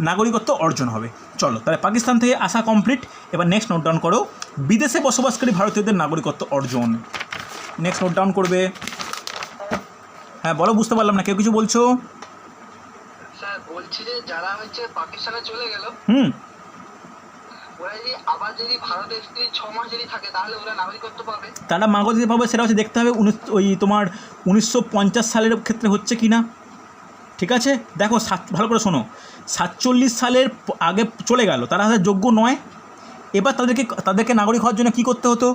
নাগরিকত্ব অর্জন হবে। চলো তাহলে পাকিস্তান থেকে আসা কমপ্লিট। এবার নেক্সট নোট ডাউন করো, বিদেশে বসবাসকারী ভারতীয়দের নাগরিকত্ব অর্জন। নেক্সট নোট ডাউন করবে। হ্যাঁ বলো, বুঝতে পারলাম না, কেউ কিছু বলছো? স্যার বলছি যে যারা হচ্ছে পাকিস্তানে চলে গেল, ওরা যদি আবার যদি ভারতে 6 মাস যদি থাকে তাহলে ওরা নাগরিকত্ব পাবে? তারা নাগরিকত্ব পাবে, সেটা হচ্ছে দেখতে হবে তোমার 1950 সালের ক্ষেত্রে হচ্ছে কি না। ঠিক আছে, দেখো ভালো করে শোনো, 47 সালের আগে চলে গেল, তারা যোগ্য নয়। এবার তাদেরকে নাগরিক হওয়ার জন্য কী করতে হতো?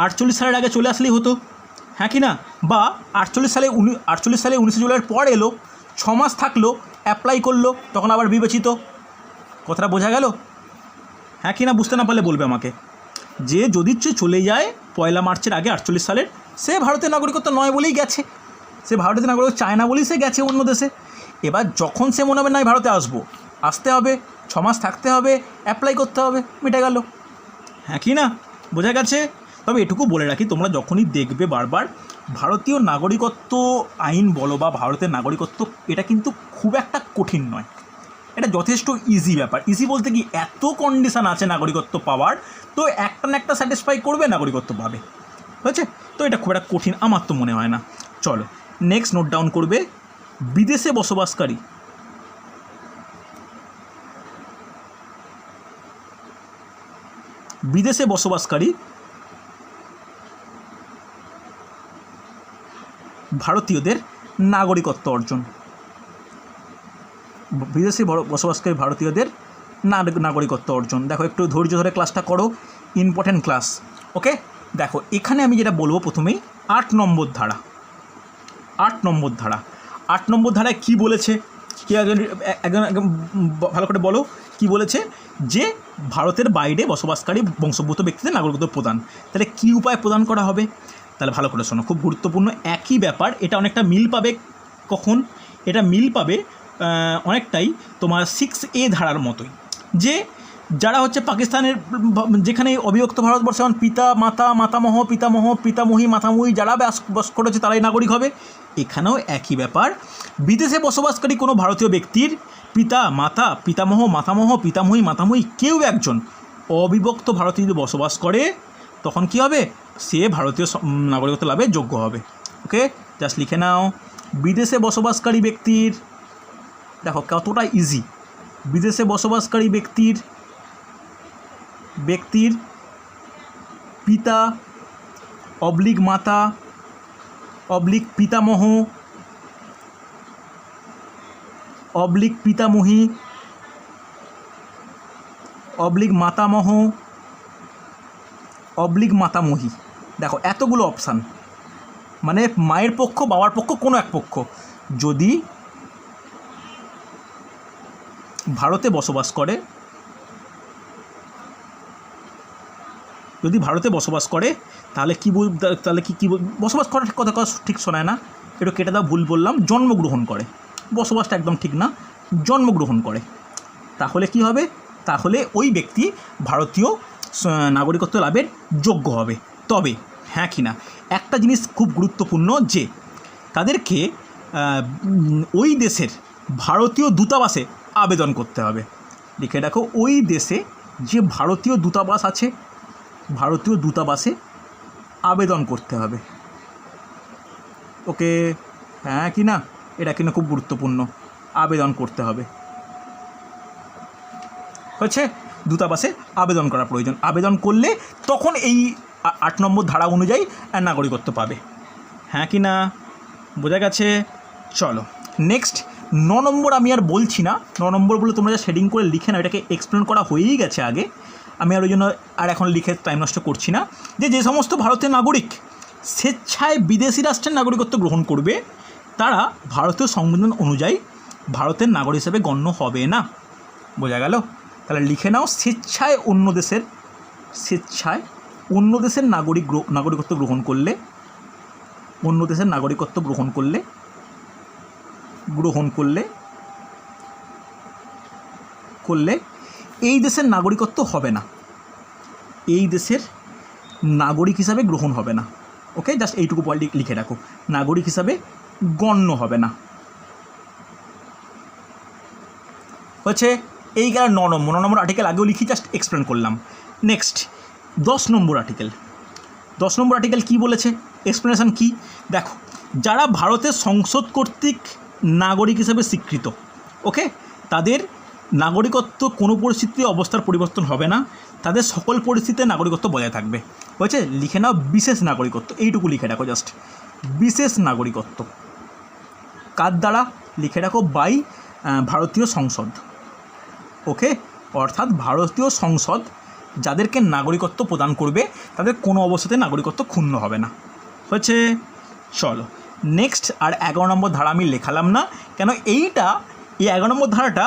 48 সালের আগে চলে আসলেই হতো, হ্যাঁ কি না? বা 48 সালে 19 জুলাইয়ের পর এলো, 6 মাস থাকলো, অ্যাপ্লাই করলো, তখন আবার বিবেচিত। কথাটা বোঝা গেল, হ্যাঁ কি না? বুঝতে না পারলে বলবে আমাকে। যে যদি চলে যায় 1 মার্চের আগে 48 সালের, সে ভারতের নাগরিকত্ব নয় বলেই গেছে, সে ভারতের নাগরিকত্ব চায় না বলেই সে গেছে অন্য দেশে। এবার যখন সে মনে হবে না ভারতে আসতে হবে, 6 মাস থাকতে হবে, অ্যাপ্লাই করতে হবে, মিটে গেল, হ্যাঁ কি না? বোঝা গেছে? তবে এটুকু বলে রাখি, তোমরা যখনই দেখবে বারবার ভারতীয় নাগরিকত্ব আইন বলো বা ভারতের নাগরিকত্ব, এটা কিন্তু খুব একটা কঠিন নয়, এটা যথেষ্ট ইজি ব্যাপার। ইজি বলতে কি, এত কন্ডিশান আছে নাগরিকত্ব পাওয়ার, তো একটা না একটা স্যাটিসফাই করবে, নাগরিকত্ব পাবে, বুঝছে? তো এটা খুব একটা কঠিন আমার তো মনে হয় না। চলো নেক্সট নোট ডাউন করবে, বিদেশে বসবাসকারী ভারতীয়দের নাগরিকত্ব অর্জন। বিদেশে বসবাসকারী ভারতীয়দের নাগরিকত্ব অর্জন। দেখো একটু ধৈর্য ধরে ক্লাসটা করো, ইম্পর্টেন্ট ক্লাস, ওকে? দেখো এখানে আমি যেটা বলবো প্রথমেই 8 নম্বর ধারা। 8 নম্বর ধারায় কী বলেছে? কি একজন ভালো করে বলো, কি বলেছে? যে ভারতের বাইরে বসবাসকারী বংশোদ্ভূত ব্যক্তিদের নাগরিকত্ব প্রদান। তাহলে কী উপায় প্রদান করা হবে? তাহলে ভালো করে শোনো, খুব গুরুত্বপূর্ণ একই ব্যাপার। এটা অনেকটা মিল পাবে, কখন এটা মিল পাবে? অনেকটাই তোমার 6A ধারার মতোই, যে যারা হচ্ছে পাকিস্তানের যেখানে অবিভক্ত ভারতবর্ষে পিতা মাতা মাতামহ পিতামহ পিতামহী মাতামহী যারা বাস করেছে তারাই নাগরিক হবে। এখানেও একই ব্যাপার, বিদেশে বসবাসকারী কোনো ভারতীয় ব্যক্তির পিতা মাতা পিতামহ মাতামহ পিতামহী মাতামহী কেউ একজন অবিভক্ত ভারতে যদি বসবাস করে, তখন কি হবে? সে ভারতীয় নাগরিকত্ব লাভের যোগ্য হবে। ওকে, জাস্ট লিখে নাও, বিদেশে বসবাসকারী ব্যক্তির, দেখো কতটা ইজি, বিদেশে বসবাসকারী ব্যক্তির পিতা অবলিক মাতা অবলিক পিতামহ অবলিক পিতামহী অবলিক মাতামহ অবলিক মাতামহী। দেখো এতগুলো অপশান, মানে মায়ের পক্ষ বাবার পক্ষ কোনো এক পক্ষ যদি ভারতে বসবাস করে, তাহলে কি বসবাস করার কথা ঠিক শোনায় না, একটু কেটে দাও, ভুল বললাম, জন্মগ্রহণ করে, বসবাসটা একদম ঠিক না, জন্মগ্রহণ করে, তাহলে কি হবে? তাহলে ওই ব্যক্তি ভারতীয় নাগরিকত্ব লাভের যোগ্য হবে। তবে হ্যাঁ কি না, একটা জিনিস খুব গুরুত্বপূর্ণ, যে তাদেরকে ওই দেশের ভারতীয় দূতাবাসে আবেদন করতে হবে। লিখে রাখো, ওই দেশে যে ভারতীয় দূতাবাস আছে, ভারতীয় দূতাবাসে আবেদন করতে হবে। ওকে, হ্যাঁ কি না? এটা কিনা খুব গুরুত্বপূর্ণ, আবেদন করতে হবে, হচ্ছে দূতাবাসে আবেদন করা প্রয়োজন। আবেদন করলে তখন এই 8 নম্বর ধারা অনুযায়ী নাগরিকত্ব পাবে, হ্যাঁ কি না? বোঝা গেছে? চলো নেক্সট 9 নম্বর আমি আর বলছি না, 9 নম্বর বলে তোমরা যা শেডিং করে লিখে নাও, এটাকে এক্সপ্লেন করা হয়েই গেছে আগে, আমি আর ওই জন্য আর এখন লিখে টাইম নষ্ট করছি না। যে সমস্ত ভারতীয় নাগরিক স্বেচ্ছায় বিদেশি রাষ্ট্রের নাগরিকত্ব গ্রহণ করবে তারা ভারতীয় সংবিধান অনুযায়ী ভারতের নাগরিক হিসেবে গণ্য হবে না। বোঝা গেল? তাহলে লিখে নাও, স্বেচ্ছায় অন্য দেশের নাগরিকত্ব গ্রহণ করলে এই দেশের নাগরিকত্ব হবে না, এই দেশের নাগরিক হিসাবে গ্রহণ হবে না। ওকে, জাস্ট এইটুকু পয়েন্ট লিখে রাখো, নাগরিক হিসাবে গণ্য হবে না। হচ্ছে এই গেল 9 নম্বর আর্টিকেল, আগেও লিখি, জাস্ট এক্সপ্লেন করলাম। নেক্সট 10 নম্বর আর্টিকেল কী বলেছে, এক্সপ্লেনেশন কী দেখো। যারা ভারতের সংসদ কর্তৃক নাগরিক হিসাবে স্বীকৃত, ওকে, তাদের নাগরিকত্ব কোনো পরিস্থিতিতে অবস্থার পরিবর্তন হবে না, তাদের সকল পরিস্থিতিতে নাগরিকত্ব বজায় থাকবে। হয়েছে, লিখে নাও বিশেষ নাগরিকত্ব, এইটুকু লিখে রাখো, জাস্ট বিশেষ নাগরিকত্ব কার দ্বারা, লিখে রাখো বাই ভারতীয় সংসদ। ওকে, অর্থাৎ ভারতীয় সংসদ যাদেরকে নাগরিকত্ব প্রদান করবে তাদের কোনো অবস্থাতে নাগরিকত্ব ক্ষুণ্ণ হবে না। হচ্ছে, চলো নেক্সট। আর 11 নম্বর ধারা আমি লেখালাম না, কেন এই 11 নম্বর ধারাটা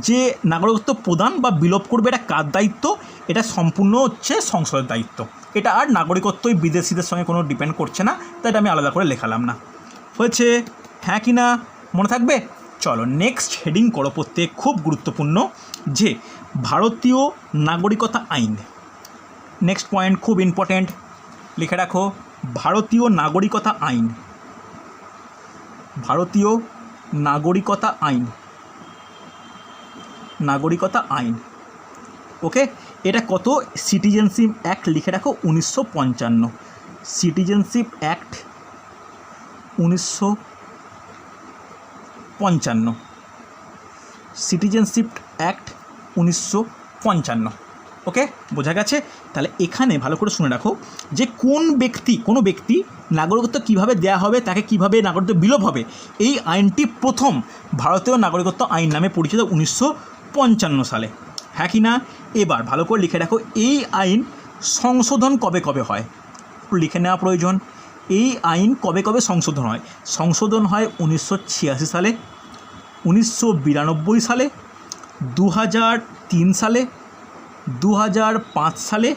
যে নাগরিকত্ব প্রদান বা বিলোপ করবে এটা কার দায়িত্ব, এটা সম্পূর্ণ হচ্ছে সংসদের দায়িত্ব। এটা আর নাগরিকত্বই বিদেশিদের সঙ্গে কোনো ডিপেন্ড করছে না, তাই এটা আমি আলাদা করে লেখালাম না। হয়েছে, হ্যাঁ কি না মনে থাকবে? চলো নেক্সট হেডিং করো প্রত্যেক, খুব গুরুত্বপূর্ণ, যে ভারতীয় নাগরিকতা আইন। নেক্সট পয়েন্ট খুব ইম্পর্ট্যান্ট, লিখে রাখো ভারতীয় নাগরিকতা আইন। ভারতীয় নাগরিকতা আইন, ওকে, এটা কত? সিটিজেনশিপ অ্যাক্ট, লিখে রাখো 1955, সিটিজেনশিপ অ্যাক্ট 1955, সিটিজেনশিপ অ্যাক্ট 1955। ওকে, বোঝা গেছে? তাহলে এখানে ভালো করে শুনে রাখো যে কোনো ব্যক্তি নাগরিকত্ব কীভাবে দেওয়া হবে, তাকে কীভাবে নাগরিকত্ব বিলোপ হবে, এই আইনটি প্রথম ভারতীয় নাগরিকত্ব আইন নামে পরিচিত 1955 সালে। হ্যাঁ কি না? এবার ভালো করে লিখে রাখো এই আইন সংশোধন কবে কবে হয়, লিখে নেওয়া প্রয়োজন। এই আইন কবে কবে সংশোধন হয়? সংশোধন হয় 1986 সালে, 1992 সালে, 2003 সালে, 2005 সালে,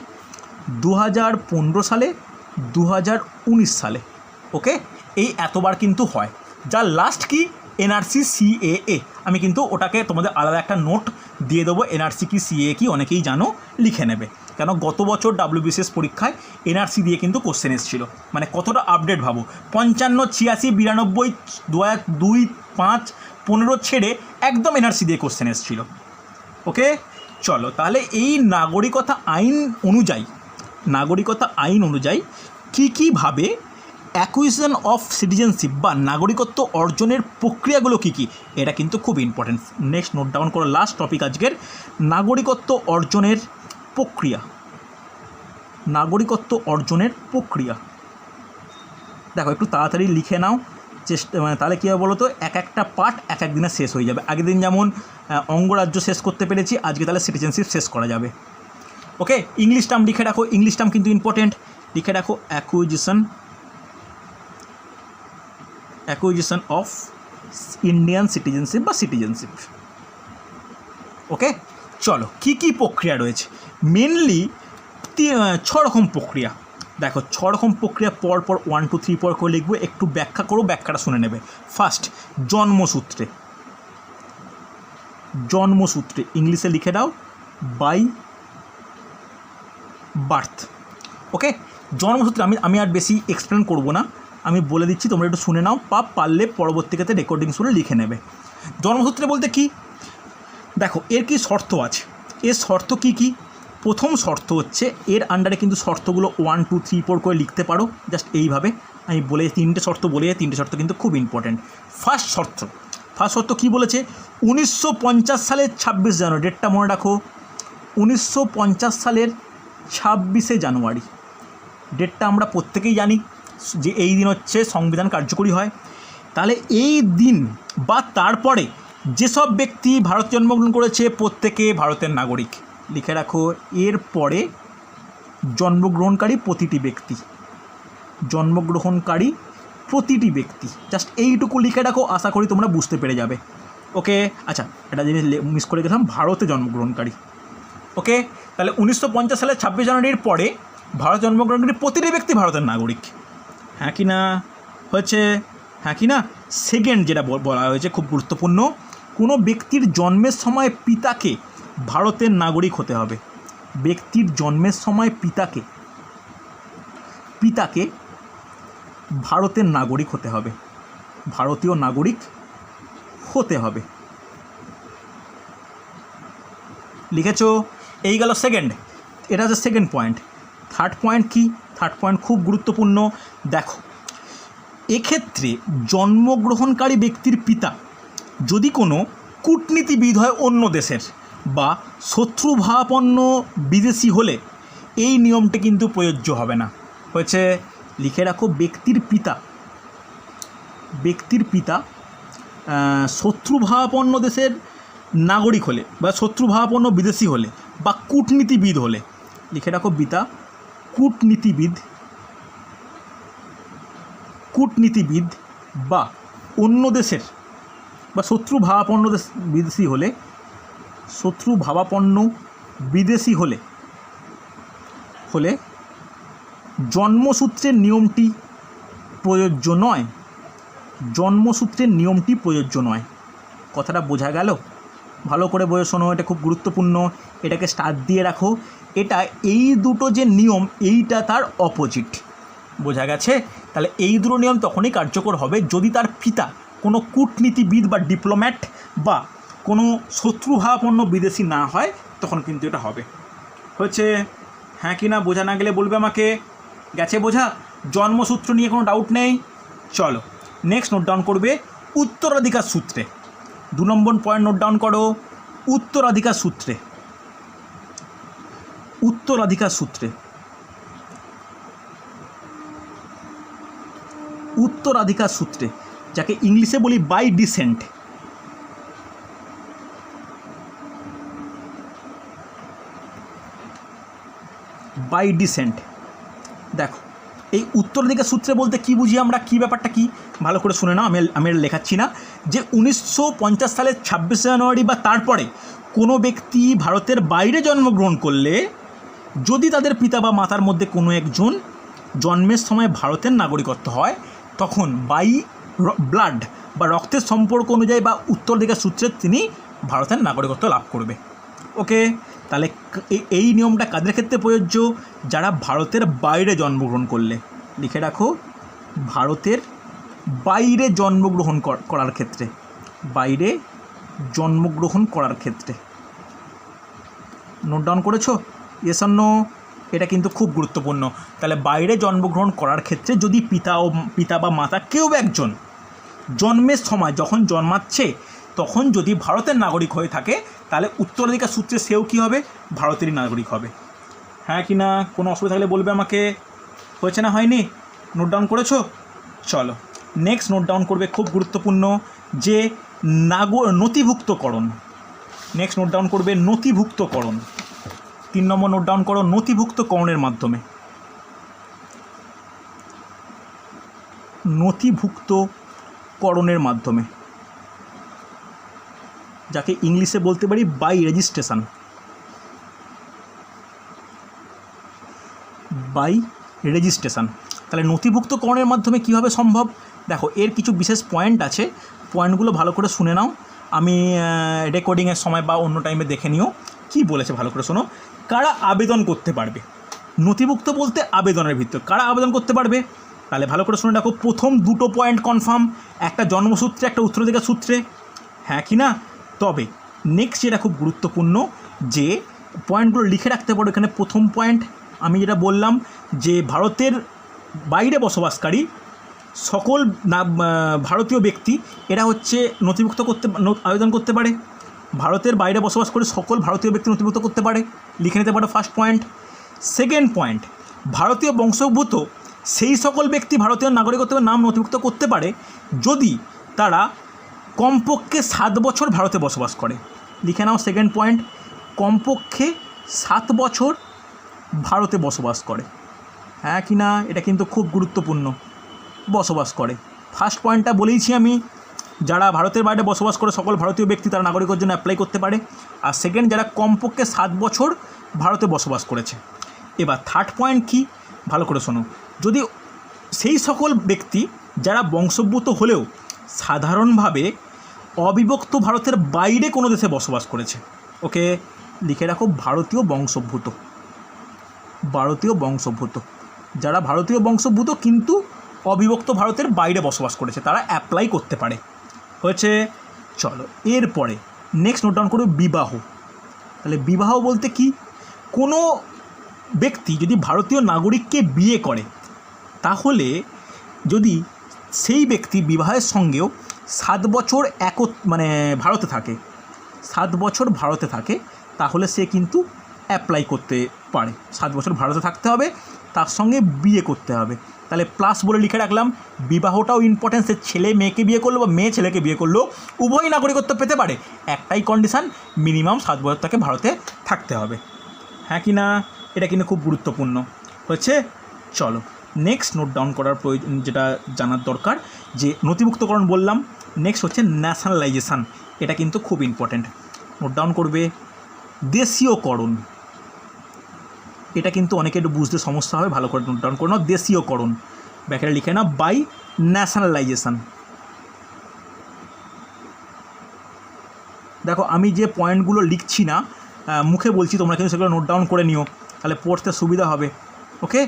2015 সালে, 2019 সালে। ওকে, এই এতবার কিন্তু হয়। যার লাস্ট কি এনআরসি সিএএ, আমি কিন্তু ওটাকে তোমাদের আলাদা একটা নোট দিয়ে দেবো, এনআরসি কি সিএএ কি অনেকেই জানো, লিখে নেবে। কেন গত বছর WBCS পরীক্ষায় এনআরসি দিয়ে কিন্তু কোশ্চেন এসেছিলো, মানে কতটা আপডেট ভাবো, 55, 86, 92, 2, 5, 15 ছেড়ে একদম এনআরসি দিয়ে কোশ্চেন এসেছিলো। ওকে, চলো তাহলে এই নাগরিকতা আইন অনুযায়ী কীভাবে অ্যাকুইজিশন অফ সিটিজেনশিপ বা নাগরিকত্ব অর্জনের প্রক্রিয়াগুলো কী, এটা কিন্তু খুব ইম্পর্টেন্ট। নেক্সট নোট ডাউন করো, লাস্ট টপিক আজকের, নাগরিকত্ব অর্জনের প্রক্রিয়া। দেখো একটু তাড়াতাড়ি লিখে নাও, তাহলে কী হবে বলো তো, একটা পার্ট এক দিনে শেষ হয়ে যাবে। আগের দিন যেমন অঙ্গরাজ্য শেষ করতে পেরেছি, আজকে তাহলে সিটিজেনশিপ শেষ করা যাবে। ওকে, ইংলিশ টার্ম লিখে রাখো, ইংলিশ টার্ম কিন্তু ইম্পর্টেন্ট, লিখে রাখো অ্যাকুইজিশন অফ ইন্ডিয়ান সিটিজেনশিপ বা সিটিজেনশিপ। ওকে, চলো কী প্রক্রিয়া রয়েছে, মেনলি 6 রকম প্রক্রিয়া। দেখো 6 রকম প্রক্রিয়া পর 1, 2, 3 পর করে লিখবো, একটু ব্যাখ্যা করো, ব্যাখ্যাটা শুনে নেবে। ফার্স্ট, জন্মসূত্রে ইংলিশে লিখে দাও বাই বার্থ। ওকে, জন্মসূত্রে আমি আর বেশি এক্সপ্লেন করব না, আমি বলে দিচ্ছি, তোমরা একটু শুনে নাও, পারলে পরবর্তী ক্ষেত্রে রেকর্ডিং শুনে লিখে নেবে। জন্মসূত্রে বলতে কি, দেখো এর কি শর্ত আছে, এর শর্ত কি? প্রথম শর্ত হচ্ছে, এর আন্ডারে কিন্তু শর্তগুলো 1, 2, 3, 4 করে লিখতে পারো, জাস্ট এইভাবে আমি বলে 3টে শর্ত বলে, 3টে শর্ত কিন্তু খুব ইম্পর্ট্যান্ট। ফার্স্ট শর্ত কী বলেছে, 1950 সালের 26 জানুয়ারি, ডেটটা মনে রাখো, 1950 সালের 26শে জানুয়ারি, ডেটটা আমরা প্রত্যেকেই জানি যে এই দিন হচ্ছে সংবিধান কার্যকরী হয়। তাহলে এই দিন বা তারপরে যেসব ব্যক্তি ভারতে জন্মগ্রহণ করেছে প্রত্যেকে ভারতের নাগরিক। লিখে রাখো, এর পরে জন্মগ্রহণকারী প্রতিটি ব্যক্তি, জন্মগ্রহণকারী প্রতিটি ব্যক্তি, জাস্ট এইটুকু লিখে রাখো, আশা করি তোমরা বুঝতে পেরে যাবে। ওকে, আচ্ছা একটা জিনিস মিস করে গেলাম, ভারতে জন্মগ্রহণকারী। ওকে, তাহলে 1950 সালের 26 জানুয়ারির পরে ভারত জন্মগ্রহণকারী প্রতিটি ব্যক্তি ভারতের নাগরিক। হ্যাঁ কি না হয়েছে? হ্যাঁ কি না? সেকেন্ড যেটা বলা হয়েছে খুব গুরুত্বপূর্ণ, কোনো ব্যক্তির জন্মের সময় পিতাকে ভারতের নাগরিক হতে হবে। ব্যক্তির জন্মের সময় পিতাকে ভারতের নাগরিক হতে হবে, ভারতীয় নাগরিক হতে হবে। লিখেছ? এই গেল সেকেন্ড, এটা হচ্ছে সেকেন্ড পয়েন্ট। থার্ড পয়েন্ট কি? থার্ড পয়েন্ট খুব গুরুত্বপূর্ণ। দেখো, এক্ষেত্রে জন্মগ্রহণকারী ব্যক্তির পিতা যদি কোনো কূটনীতিবিদ হয় অন্য দেশের বা শত্রুভাবাপন্ন বিদেশি হলে এই নিয়মটি কিন্তু প্রযোজ্য হবে না। হয়েছে? লিখে রাখো, ব্যক্তির পিতা শত্রুভাবাপন্ন দেশের নাগরিক হলে বা শত্রুভাবাপন্ন বিদেশি হলে বা কূটনীতিবিদ হলে, লিখে রাখো পিতা কূটনীতিবিদ বা অন্য দেশের বা শত্রুভাবাপন্ন বিদেশি হলে, শত্রুভাবাপন্ন বিদেশি হলে জন্মসূত্রের নিয়মটি প্রযোজ্য নয়। জন্মসূত্রের নিয়মটি প্রযোজ্য নয়। কথাটা বোঝা গেল? ভালো করে বলে শোনো, এটা খুব গুরুত্বপূর্ণ, এটাকে স্টার দিয়ে রাখো। এটা এই দুটো যে নিয়ম, এইটা তার অপোজিট। বোঝা গেছে? তাহলে এই দুটো নিয়ম তখনই কার্যকর হবে যদি তার পিতা কোনো কূটনীতিবিদ বা ডিপ্লোম্যাট বা কোনো শত্রুভাবাপন্ন বিদেশি না হয়, তখন কিন্তু এটা হবে। হচ্ছে? হ্যাঁ কি না? বোঝা না গেলে বলবে আমাকে। গেছে বোঝা? জন্মসূত্র নিয়ে কোনো ডাউট নেই। চলো নেক্সট নোট ডাউন করবে উত্তরাধিকার সূত্রে। 2 নম্বর পয়েন্ট নোট ডাউন করো, উত্তরাধিকার সূত্রে। উত্তরাধিকার সূত্রে উত্তরাধিকার সূত্রে যাকে ইংলিশে বলি বাই ডিসেন্ট। By descent. দেখো, এই উত্তরাধিকার সূত্রে বলতে কি বুঝি আমরা, কি ব্যাপারটা কি, ভালো করে শুনে নাও। আমি লেখাচ্ছি না। যে 1950 সালের 26 জানুয়ারি বা তারপরে কোনো ব্যক্তি ভারতের বাইরে জন্মগ্রহণ করলে যদি তাদের পিতা বা মাতার মধ্যে কোনো একজন জন্মের সময় ভারতের নাগরিকত্ব হয়, তখন বাই ব্লাড বা রক্তের সম্পর্ক অনুযায়ী বা উত্তরাধিকার সূত্রে তিনি ভারতের নাগরিকত্ব লাভ করবে। ওকে, তাহলে এই নিয়মটা কাদের ক্ষেত্রে প্রযোজ্য? যারা ভারতের বাইরে জন্মগ্রহণ করলে। লিখে রাখো, ভারতের বাইরে জন্মগ্রহণ করার ক্ষেত্রে, বাইরে জন্মগ্রহণ করার ক্ষেত্রে। নোট ডাউন করেছো? Yes or no? এটা কিন্তু খুব গুরুত্বপূর্ণ। তাহলে বাইরে জন্মগ্রহণ করার ক্ষেত্রে যদি পিতা বা মাতা কেউ একজন জন্মের সময় যখন জন্মাচ্ছে তখন যদি ভারতের নাগরিক হয়ে থাকে, তাহলে উত্তরাধিকার সূত্রে সেও কী হবে? ভারতেরই নাগরিক হবে। হ্যাঁ কি না? কোনো অসুবিধা থাকলে বলবে আমাকে। হয়েছে না হয়নি? নোট ডাউন করেছো? চলো নেক্সট নোট ডাউন করবে, খুব গুরুত্বপূর্ণ, যে নথিভুক্তকরণ। নেক্সট নোট ডাউন করবে নথিভুক্তকরণ। 3 নম্বর নোট ডাউন করো, নথিভুক্তকরণের মাধ্যমে। নথিভুক্তকরণের মাধ্যমে, যাকে ইংলিশে বলতে পারি বাই রেজিস্ট্রেশন। By registration. তাহলে নথিভুক্তকরণের মাধ্যমে কীভাবে সম্ভব? দেখো, এর কিছু বিশেষ পয়েন্ট আছে, পয়েন্টগুলো ভালো করে শুনে নাও। আমি রেকর্ডিংয়ের সময় বা অন্য টাইমে দেখে নিও কী বলেছে, ভালো করে শোনো। কারা আবেদন করতে পারবে? নথিভুক্ত বলতে আবেদনের ভিত্তিতে কারা আবেদন করতে পারবে? তাহলে ভালো করে শুনে রাখো, প্রথম দুটো পয়েন্ট কনফার্ম, একটা জন্মসূত্রে, একটা উত্তরাধিকার সূত্রে। হ্যাঁ কি না? তবে নেক্সট যেটা খুব গুরুত্বপূর্ণ, যে পয়েন্টগুলো লিখে রাখতে পারো। এখানে প্রথম পয়েন্ট আমি যেটা বললাম, যে ভারতের বাইরে বসবাসকারী সকল ভারতীয় ব্যক্তি এরা হচ্ছে নথিভুক্ত আবেদন করতে পারে। ভারতের বাইরে বসবাস করে সকল ভারতীয় ব্যক্তি নথিভুক্ত করতে পারে, লিখে নিতে পারো ফার্স্ট পয়েন্ট। সেকেন্ড পয়েন্ট, ভারতীয় বংশোদ্ভূত সেই সকল ব্যক্তি ভারতীয় নাগরিকত্বের নাম নথিভুক্ত করতে পারে যদি তারা কমপক্ষে 7 বছর ভারতে বসবাস করে। লিখে নাও সেকেন্ড পয়েন্ট, কমপক্ষে 7 বছর ভারতে বসবাস করে। হ্যাঁ কি না? এটা কিন্তু খুব গুরুত্বপূর্ণ, বসবাস করে। ফার্স্ট পয়েন্টটা বলেইছি আমি, যারা ভারতের বাইরে বসবাস করে সকল ভারতীয় ব্যক্তি তারা নাগরিকের জন্য অ্যাপ্লাই করতে পারে। আর সেকেন্ড, যারা কমপক্ষে 7 বছর ভারতে বসবাস করেছে। এবার থার্ড পয়েন্ট কি, ভালো করে শোনো, যদি সেই সকল ব্যক্তি যারা বংশোদ্ভূত হলেও সাধারণভাবে অবিভক্ত ভারতের বাইরে কোনো দেশে বসবাস করেছে। ওকে, লিখে রাখো ভারতীয় বংশোদ্ভূত, ভারতীয় বংশোদ্ভূত, যারা ভারতীয় বংশোদ্ভূত কিন্তু অবিভক্ত ভারতের বাইরে বসবাস করেছে তারা অ্যাপ্লাই করতে পারে। হয়েছে? চলো এরপরে নেক্সট নোট ডাউন করো বিবাহ। তাহলে বিবাহ বলতে কি, কোনো ব্যক্তি যদি ভারতীয় নাগরিককে বিয়ে করে তাহলে যদি সেই ব্যক্তি বিবাহের সঙ্গেও 7 বছর ভারতে থাকে, 7 বছর ভারতে থাকে, তাহলে সে কিন্তু অ্যাপ্লাই করতে পারে। 7 বছর ভারতে থাকতে হবে, তার সঙ্গে বিয়ে করতে হবে। তাহলে প্লাস বলে লিখে রাখলাম। বিবাহটাও ইম্পর্টেন্ট, সে ছেলে মেয়েকে বিয়ে করলো বা মেয়ে ছেলেকে বিয়ে করলো উভয়ই নাগরিকত্ব পেতে পারে। একটাই কন্ডিশান, মিনিমাম 7 বছর তাকে ভারতে থাকতে হবে। হ্যাঁ কি না? এটা কিন্তু খুব গুরুত্বপূর্ণ। হচ্ছে? চলো নেক্সট নোট ডাউন করার প্রয়োজন, যেটা জানার দরকার যে নথিভুক্তকরণ বললাম, নেক্সট হচ্ছে ন্যাশনালাইজেশান। এটা কিন্তু খুব ইম্পর্ট্যান্ট, নোট ডাউন করবে। দেশীয়করণ, এটা কিন্তু অনেকে একটু বুঝতে সমস্যা হবে, ভালো করে নোট ডাউন করে নাও। দেশীয়করণ ব্যাখ্যাটা লিখে নাও, বাই ন্যাশনালাইজেশান। দেখো আমি যে পয়েন্টগুলো লিখছি না, মুখে বলছি, তোমরা কিন্তু সেগুলো নোট ডাউন করে নিও, তাহলে পড়তে সুবিধা হবে। ওকে,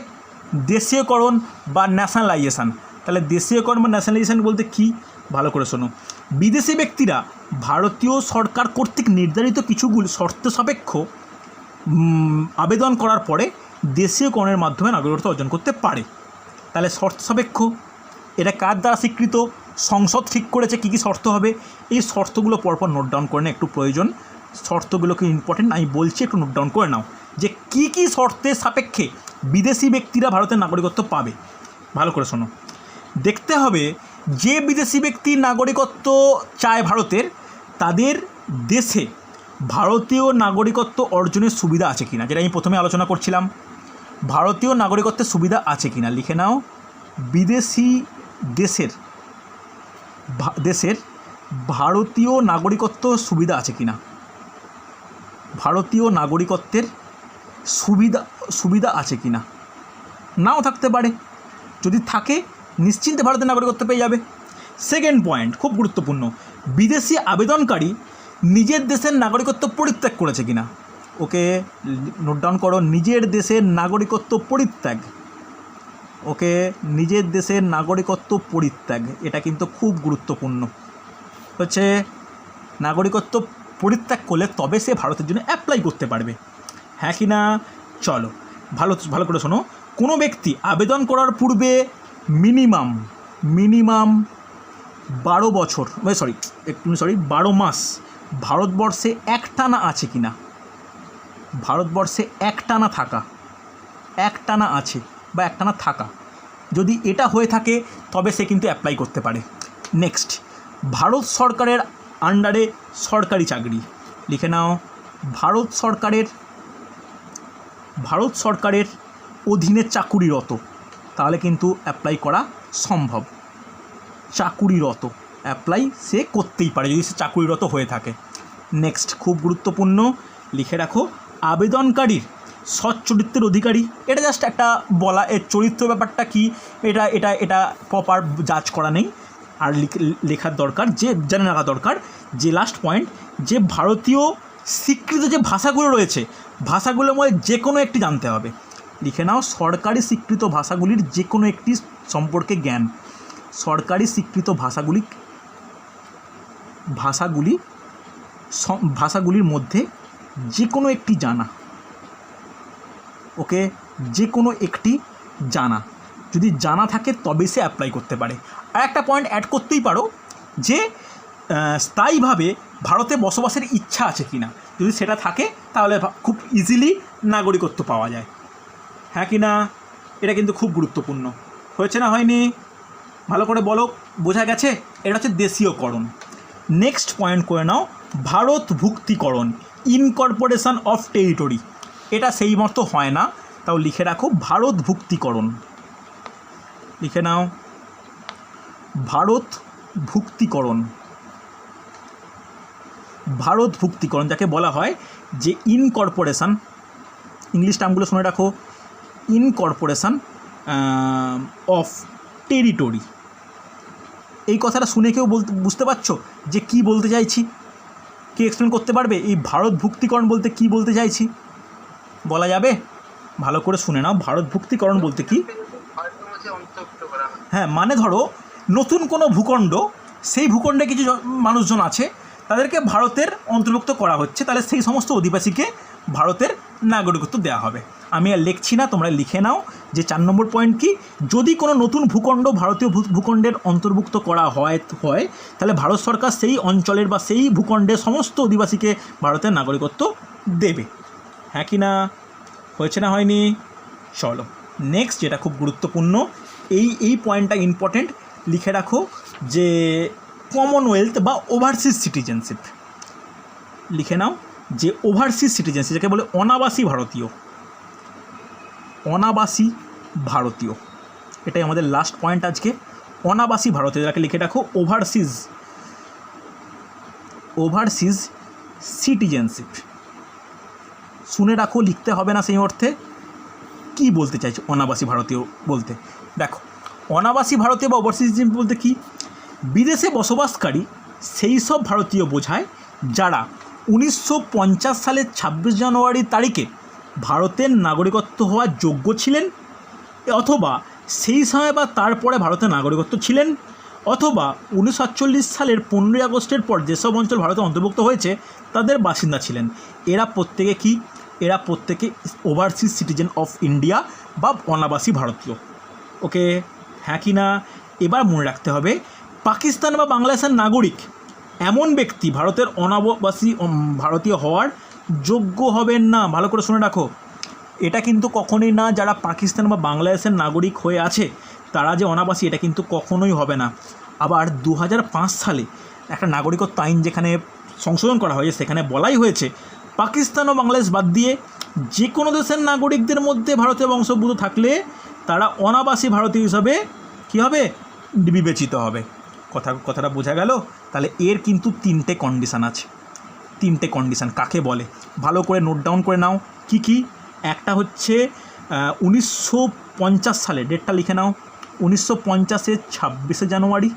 দেশীয়করণ বা ন্যাশনালাইজেশান। তাহলে দেশীয়করণ বা ন্যাশনালাইজেশান বলতে কি, ভালো করে শোনো। বিদেশি ব্যক্তিরা ভারতীয় সরকার কর্তৃক নির্ধারিত কিছুগুলো শর্ত সাপেক্ষ আবেদন করার পরে দেশীয়করণের মাধ্যমে নাগরিকত্ব অর্জন করতে পারে। তাহলে শর্ত সাপেক্ষ, এটা কার দ্বারা স্বীকৃত? সংসদ ঠিক করেছে কী কী শর্ত হবে। এই শর্তগুলো পরপর নোট ডাউন করে নেওয়া একটু প্রয়োজন। শর্তগুলো কি ইম্পর্টেন্ট আমি বলছি, একটু নোট ডাউন করে নাও যে কী কী শর্তের সাপেক্ষে বিদেশি ব্যক্তিরা ভারতের নাগরিকত্ব পাবে। ভালো করে শোনো, দেখতে হবে যে বিদেশি ব্যক্তি নাগরিকত্ব চায় ভারতের, তাদের দেশে ভারতীয় নাগরিকত্ব অর্জনের সুবিধা আছে কিনা, যেটা আমি প্রথমে আলোচনা করছিলাম। ভারতীয় নাগরিকত্বের সুবিধা আছে কিনা লিখে নাও। বিদেশি দেশের ভারতীয় নাগরিকত্ব সুবিধা আছে কিনা, ভারতীয় নাগরিকত্বের সুবিধা আছে কিনা। নাও থাকতে পারে, যদি থাকে নিশ্চিন্তে ভারতের নাগরিকত্ব পেয়ে যাবে। সেকেন্ড পয়েন্ট খুব গুরুত্বপূর্ণ, বিদেশি আবেদনকারী নিজের দেশের নাগরিকত্ব পরিত্যাগ করেছে কিনা। ওকে, নোট ডাউন করো, নিজের দেশের নাগরিকত্ব পরিত্যাগ। ওকে, নিজের দেশের নাগরিকত্ব পরিত্যাগ, এটা কিন্তু খুব গুরুত্বপূর্ণ। হচ্ছে নাগরিকত্ব পরিত্যাগ করলে তবে সে ভারতের জন্য অ্যাপ্লাই করতে পারবে। হ্যাঁ কি না? চলো ভালো করে শোনো। কোনো ব্যক্তি আবেদন করার পূর্বে মিনিমাম 12 মাস ভারতবর্ষে একটানা আছে কিনা, ভারতবর্ষে একটানা আছে বা একটানা থাকা, যদি এটা হয়ে থাকে তবে সে কিন্তু অ্যাপ্লাই করতে পারে। নেক্সট, ভারত সরকারের আন্ডারে সরকারি চাকরি লিখে নাও। ভারত সরকারের অধীনে চাকুরিরত, তাহলে কিন্তু অ্যাপ্লাই করা সম্ভব। চাকুরিরত অ্যাপ্লাই সে করতেই পারে যদি সে চাকুরিরত হয়ে থাকে। নেক্সট, খুব গুরুত্বপূর্ণ, লিখে রাখো, আবেদনকারীর সৎ চরিত্রের অধিকারী। এটা জাস্ট একটা বলা, এর চরিত্র ব্যাপারটা কি এটা প্রপার জাজ করা নেই। আর লেখার দরকার, যে জেনে রাখা দরকার যে লাস্ট পয়েন্ট, যে ভারতীয় স্বীকৃত যে ভাষাগুলো রয়েছে ভাষাগুলোর মধ্যে যে কোনো একটি জানতে হবে। লিখে নাও, সরকারি স্বীকৃত ভাষাগুলির যে কোনো একটি সম্পর্কে জ্ঞান। সরকারি স্বীকৃত ভাষাগুলির মধ্যে যে কোনো একটি জানা। ওকে, যে কোনো একটি জানা, যদি জানা থাকে তবে সে অ্যাপ্লাই করতে পারে। আর একটা পয়েন্ট অ্যাড করতেই পারো যে স্থায়ীভাবে ভারতে বসবাসের ইচ্ছা আছে কি না, যদি সেটা থাকে তাহলে খুব ইজিলি নাগরিকত্ব পাওয়া যায়। হ্যাঁ কি না? এটা কিন্তু খুব গুরুত্বপূর্ণ। হয়েছে না হয়নি? ভালো করে বলো, বোঝা গেছে? এটা হচ্ছে দেশীয়করণ। নেক্সট পয়েন্ট করে নাও, ভারতভুক্তিকরণ, ইনকর্পোরেশন অফ টেরিটরি। এটা সেই মতো হয় না, তাও লিখে রাখো ভারতভুক্তিকরণ, লিখে নাও ভারতভুক্তিকরণ। ভারতভুক্তিকরণ যাকে বলা হয় যে ইনকর্পোরেশন, ইংলিশ টার্মগুলো শুনে রাখো, ইনকর্পোরেশন অফ টেরিটরি। এই কথাটা শুনে কেউ বুঝতে পারছো যে কি বলতে চাইছি? কে এক্সপ্লেন করতে পারবে এই ভারতভুক্তিকরণ বলতে কি বলতে চাইছি? বলা যাবে? ভালো করে শুনে নাও, ভারতভুক্তিকরণ বলতে কি? হ্যাঁ, মানে ধরো নতুন কোনো ভূখণ্ড, সেই ভূখণ্ডে কিছু মানুষজন আছে, তাদেরকে ভারতের অন্তর্ভুক্ত করা হচ্ছে, তাহলে সেই সমস্ত অধিবাসীকে ভারতের নাগরিকত্ব দেওয়া হবে। আমি আর লিখছি না, তোমরা লিখে নাও যে 4 নম্বর পয়েন্ট কি, যদি কোনো নতুন ভূখণ্ড ভারতীয় ভূখণ্ডের অন্তর্ভুক্ত করা হয় তাহলে ভারত সরকার সেই অঞ্চলের বা সেই ভূখণ্ডের সমস্ত অধিবাসীকে ভারতের নাগরিকত্ব দেবে। হ্যাঁ কি না? হয়েছে না হয়নি? চলো নেক্সট, যেটা খুব গুরুত্বপূর্ণ, এই পয়েন্টটা ইম্পর্টেন্ট, লিখে রাখো যে কমনওয়েলথ বা ওভারসিজ সিটিজেনশিপ। লিখে নাও যে ওভারসিজ সিটিজেনশিপ যাকে বলে অনাবাসী ভারতীয়, অনাবাসী ভারতীয়, এটাই আমাদের লাস্ট পয়েন্ট আজকে। অনাবাসী ভারতীয় যাকে লিখে রাখো ওভারসিজ সিটিজেনশিপ। শুনে রাখো, লিখতে হবে না সেই অর্থে। কি বলতে চাইছে অনাবাসী ভারতীয় বলতে? দেখো, অনাবাসী ভারতীয় বা ওভারসিজ বলতে কি, বিদেশে বসবাসকারী সেই সব ভারতীয় বোঝায় যারা 1950 সালের 26 জানুয়ারি তারিখে ভারতের নাগরিকত্ব হওয়ার যোগ্য ছিলেন, অথবা সেই সময় বা তারপরে ভারতের নাগরিকত্ব ছিলেন, অথবা 1948 সালের 15ই আগস্টের পর যেসব অঞ্চল ভারতে অন্তর্ভুক্ত হয়েছে তাদের বাসিন্দা ছিলেন। এরা প্রত্যেকে কি? এরা প্রত্যেকে ওভারসিজ সিটিজেন অফ ইন্ডিয়া বা অনাবাসী ভারতীয়। ওকে, হ্যাঁ কি না? এবার মনে রাখতে হবে, পাকিস্তান বা বাংলাদেশের নাগরিক এমন ব্যক্তি ভারতের অনাবাসী ভারতীয় হওয়ার যোগ্য হবেন না। ভালো করে শুনে রাখো, এটা কিন্তু কখনোই না যারা পাকিস্তান বা বাংলাদেশের নাগরিক হয়ে আছে তারা যে অনাবাসী, এটা কিন্তু কখনোই হবে না। আবার 2005 সালে একটা নাগরিকত্ব আইন যেখানে সংশোধন করা হয়েছে, সেখানে বলাই হয়েছে পাকিস্তান ও বাংলাদেশ বাদ দিয়ে যে কোনো দেশের নাগরিকদের মধ্যে ভারতীয় বংশোদ্ভূত থাকলে তারা অনাবাসী ভারতীয় হিসাবে কী হবে? বিবেচিত হবে। কথাটা বোঝা গেল? তাহলে এর কিন্তু 3টে কন্ডিশান আছে। 3টে কন্ডিশান কাকে বলে ভালো করে নোট ডাউন করে নাও। কি কি? একটা হচ্ছে 1950 সালে, ডেটটা লিখে নাও, 1950-এর 26শে জানুয়ারি,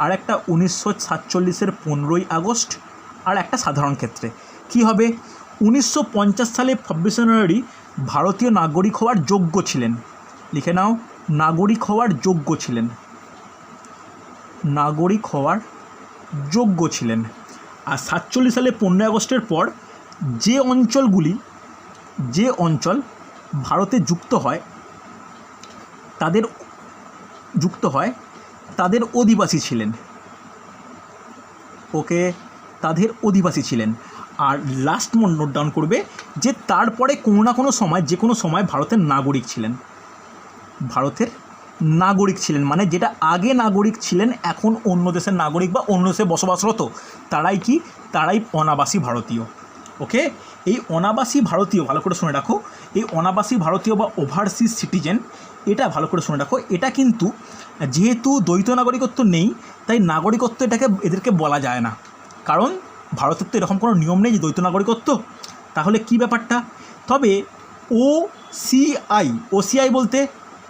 আর একটা 1947-এর 15ই আগস্ট, আর একটা সাধারণ ক্ষেত্রে। কি হবে? 1950 সালে 26 জানুয়ারি ভারতীয় নাগরিক হওয়ার যোগ্য ছিলেন, লিখে নাও, নাগরিক হওয়ার যোগ্য ছিলেন, নাগরিক হওয়ার যোগ্য ছিলেন। আর 47 সালে 15ই আগস্টের পর যে অঞ্চল ভারতে যুক্ত হয় তাদের অধিবাসী ছিলেন। ওকে, তাদের অধিবাসী ছিলেন। আর লাস্ট নোট ডাউন করবে যে তারপরে কোনো না কোনো সময়, যে কোনো সময় ভারতের নাগরিক ছিলেন, ভারতের নাগরিক ছিলেন, মানে যেটা আগে নাগরিক ছিলেন এখন অন্য দেশের নাগরিক বা অন্য দেশে বসবাসরত, তারাই অনাবাসী ভারতীয়। ওকে, এই অনাবাসী ভারতীয় ভালো করে শুনে রাখো, এই অনাবাসী ভারতীয় বা ওভারসিজ সিটিজেন, এটা ভালো করে শুনে রাখো, এটা কিন্তু যেহেতু দ্বৈত নাগরিকত্ব নেই তাই নাগরিকত্ব এদেরকে বলা যায় না, কারণ ভারতের তো এরকম কোনো নিয়ম নেই যে দ্বৈত নাগরিকত্ব। তাহলে কি ব্যাপারটা? তবে ওসিআই বলতে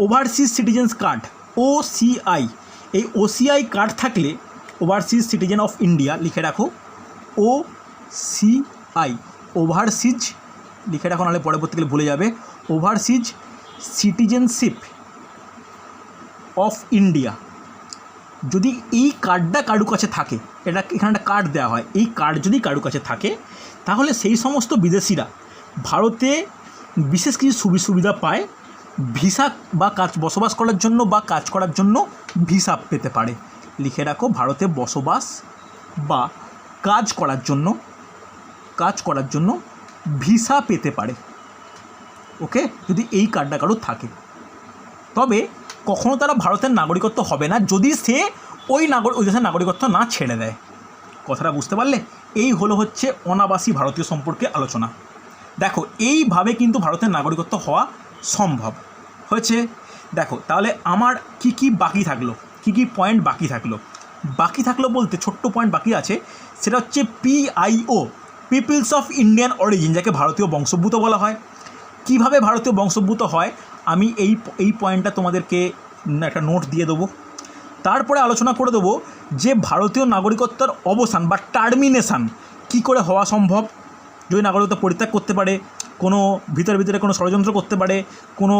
ওভারসিজ সিটিজেন্স কার্ড, OCI, এই OCI কার্ড থাকলে ওভারসিজ সিটিজেন অফ ইন্ডিয়া, লিখে রাখো OCI, ওভারসিজ লিখে রাখো, নাহলে পরবর্তী গেলে ভুলে যাবে, ওভারসিজ সিটিজেনশিপ অফ ইন্ডিয়া। যদি এই কার্ডটা কারু কাছে থাকে, এখানে একটা কার্ড দেওয়া হয়, এই কার্ড যদি কারু কাছে থাকে তাহলে সেই সমস্ত বিদেশিরা ভারতে বিশেষ কিছু সুবিধা পায়, ভিসা বা বসবাস করার জন্য বা কাজ করার জন্য ভিসা পেতে পারে। লিখে রাখো, ভারতে বসবাস বা কাজ করার জন্য ভিসা পেতে পারে। ওকে, যদি এই কার্ডটা কারোর থাকে। তবে কখনও তারা ভারতের নাগরিকত্ব হবে না যদি সে ওই দেশের নাগরিকত্ব না ছেড়ে দেয়। কথাটা বুঝতে পারলে? এই হচ্ছে অনাবাসী ভারতীয় সম্পর্কে আলোচনা। দেখো এইভাবে কিন্তু ভারতের নাগরিকত্ব হওয়া সম্ভব হয়েছে। দেখো তাহলে আমার কি বাকি থাকলো, কি পয়েন্ট বাকি থাকলো বলতে ছোট্ট পয়েন্ট বাকি আছে, সেটা হচ্ছে PIO, peoples of Indian origin, যাকে ভারতীয় বংশোদ্ভূত বলা হয়। কিভাবে ভারতীয় বংশোদ্ভূত হয় আমি এই পয়েন্টটা তোমাদেরকে একটা নোট দিয়ে দেবো। তারপরে আলোচনা করে দেবো যে ভারতীয় নাগরিকত্বের অবসান বা টার্মিনেশান কী করে হওয়া সম্ভব, যদি নাগরিকত্ব পরিত্যাগ করতে পারে, কোনো ভিতরে কোনো ষড়যন্ত্র করতে পারে, কোনো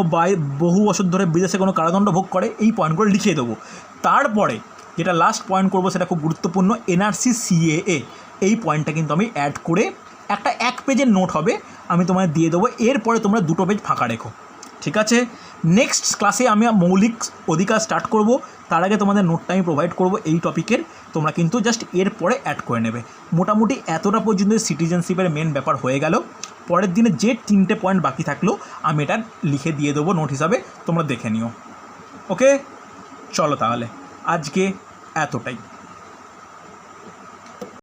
বহু বছর ধরে বিদেশে কোনো কারাদণ্ড ভোগ করে, এই পয়েন্টগুলো লিখিয়ে দেবো। তারপরে যেটা লাস্ট পয়েন্ট করবো সেটা খুব গুরুত্বপূর্ণ, NRC CAA, এই পয়েন্টটা কিন্তু আমি অ্যাড করে একটা 1 পেজের নোট হবে, আমি তোমায় দিয়ে দেবো। এরপরে তোমরা 2 পেজ ফাঁকা রেখো, ঠিক আছে? নেক্সট ক্লাসে আমি মৌলিক অধিকার স্টার্ট করব, তার আগে তোমাদের নোটটা আমি প্রোভাইড করব এই টপিকের, তোমরা কিন্তু জাস্ট এরপরে অ্যাড করে নেবে। মোটামুটি এতটা পর্যন্ত সিটিজেনশিপের মেন ব্যাপার হয়ে গেল। পরের দিনে যে 3টে পয়েন্ট বাকি থাকলো আমি এটা লিখে দিয়ে দেবো নোট হিসাবে, তোমরা দেখে নিও। ওকে, চলো তাহলে আজকে এতটাই।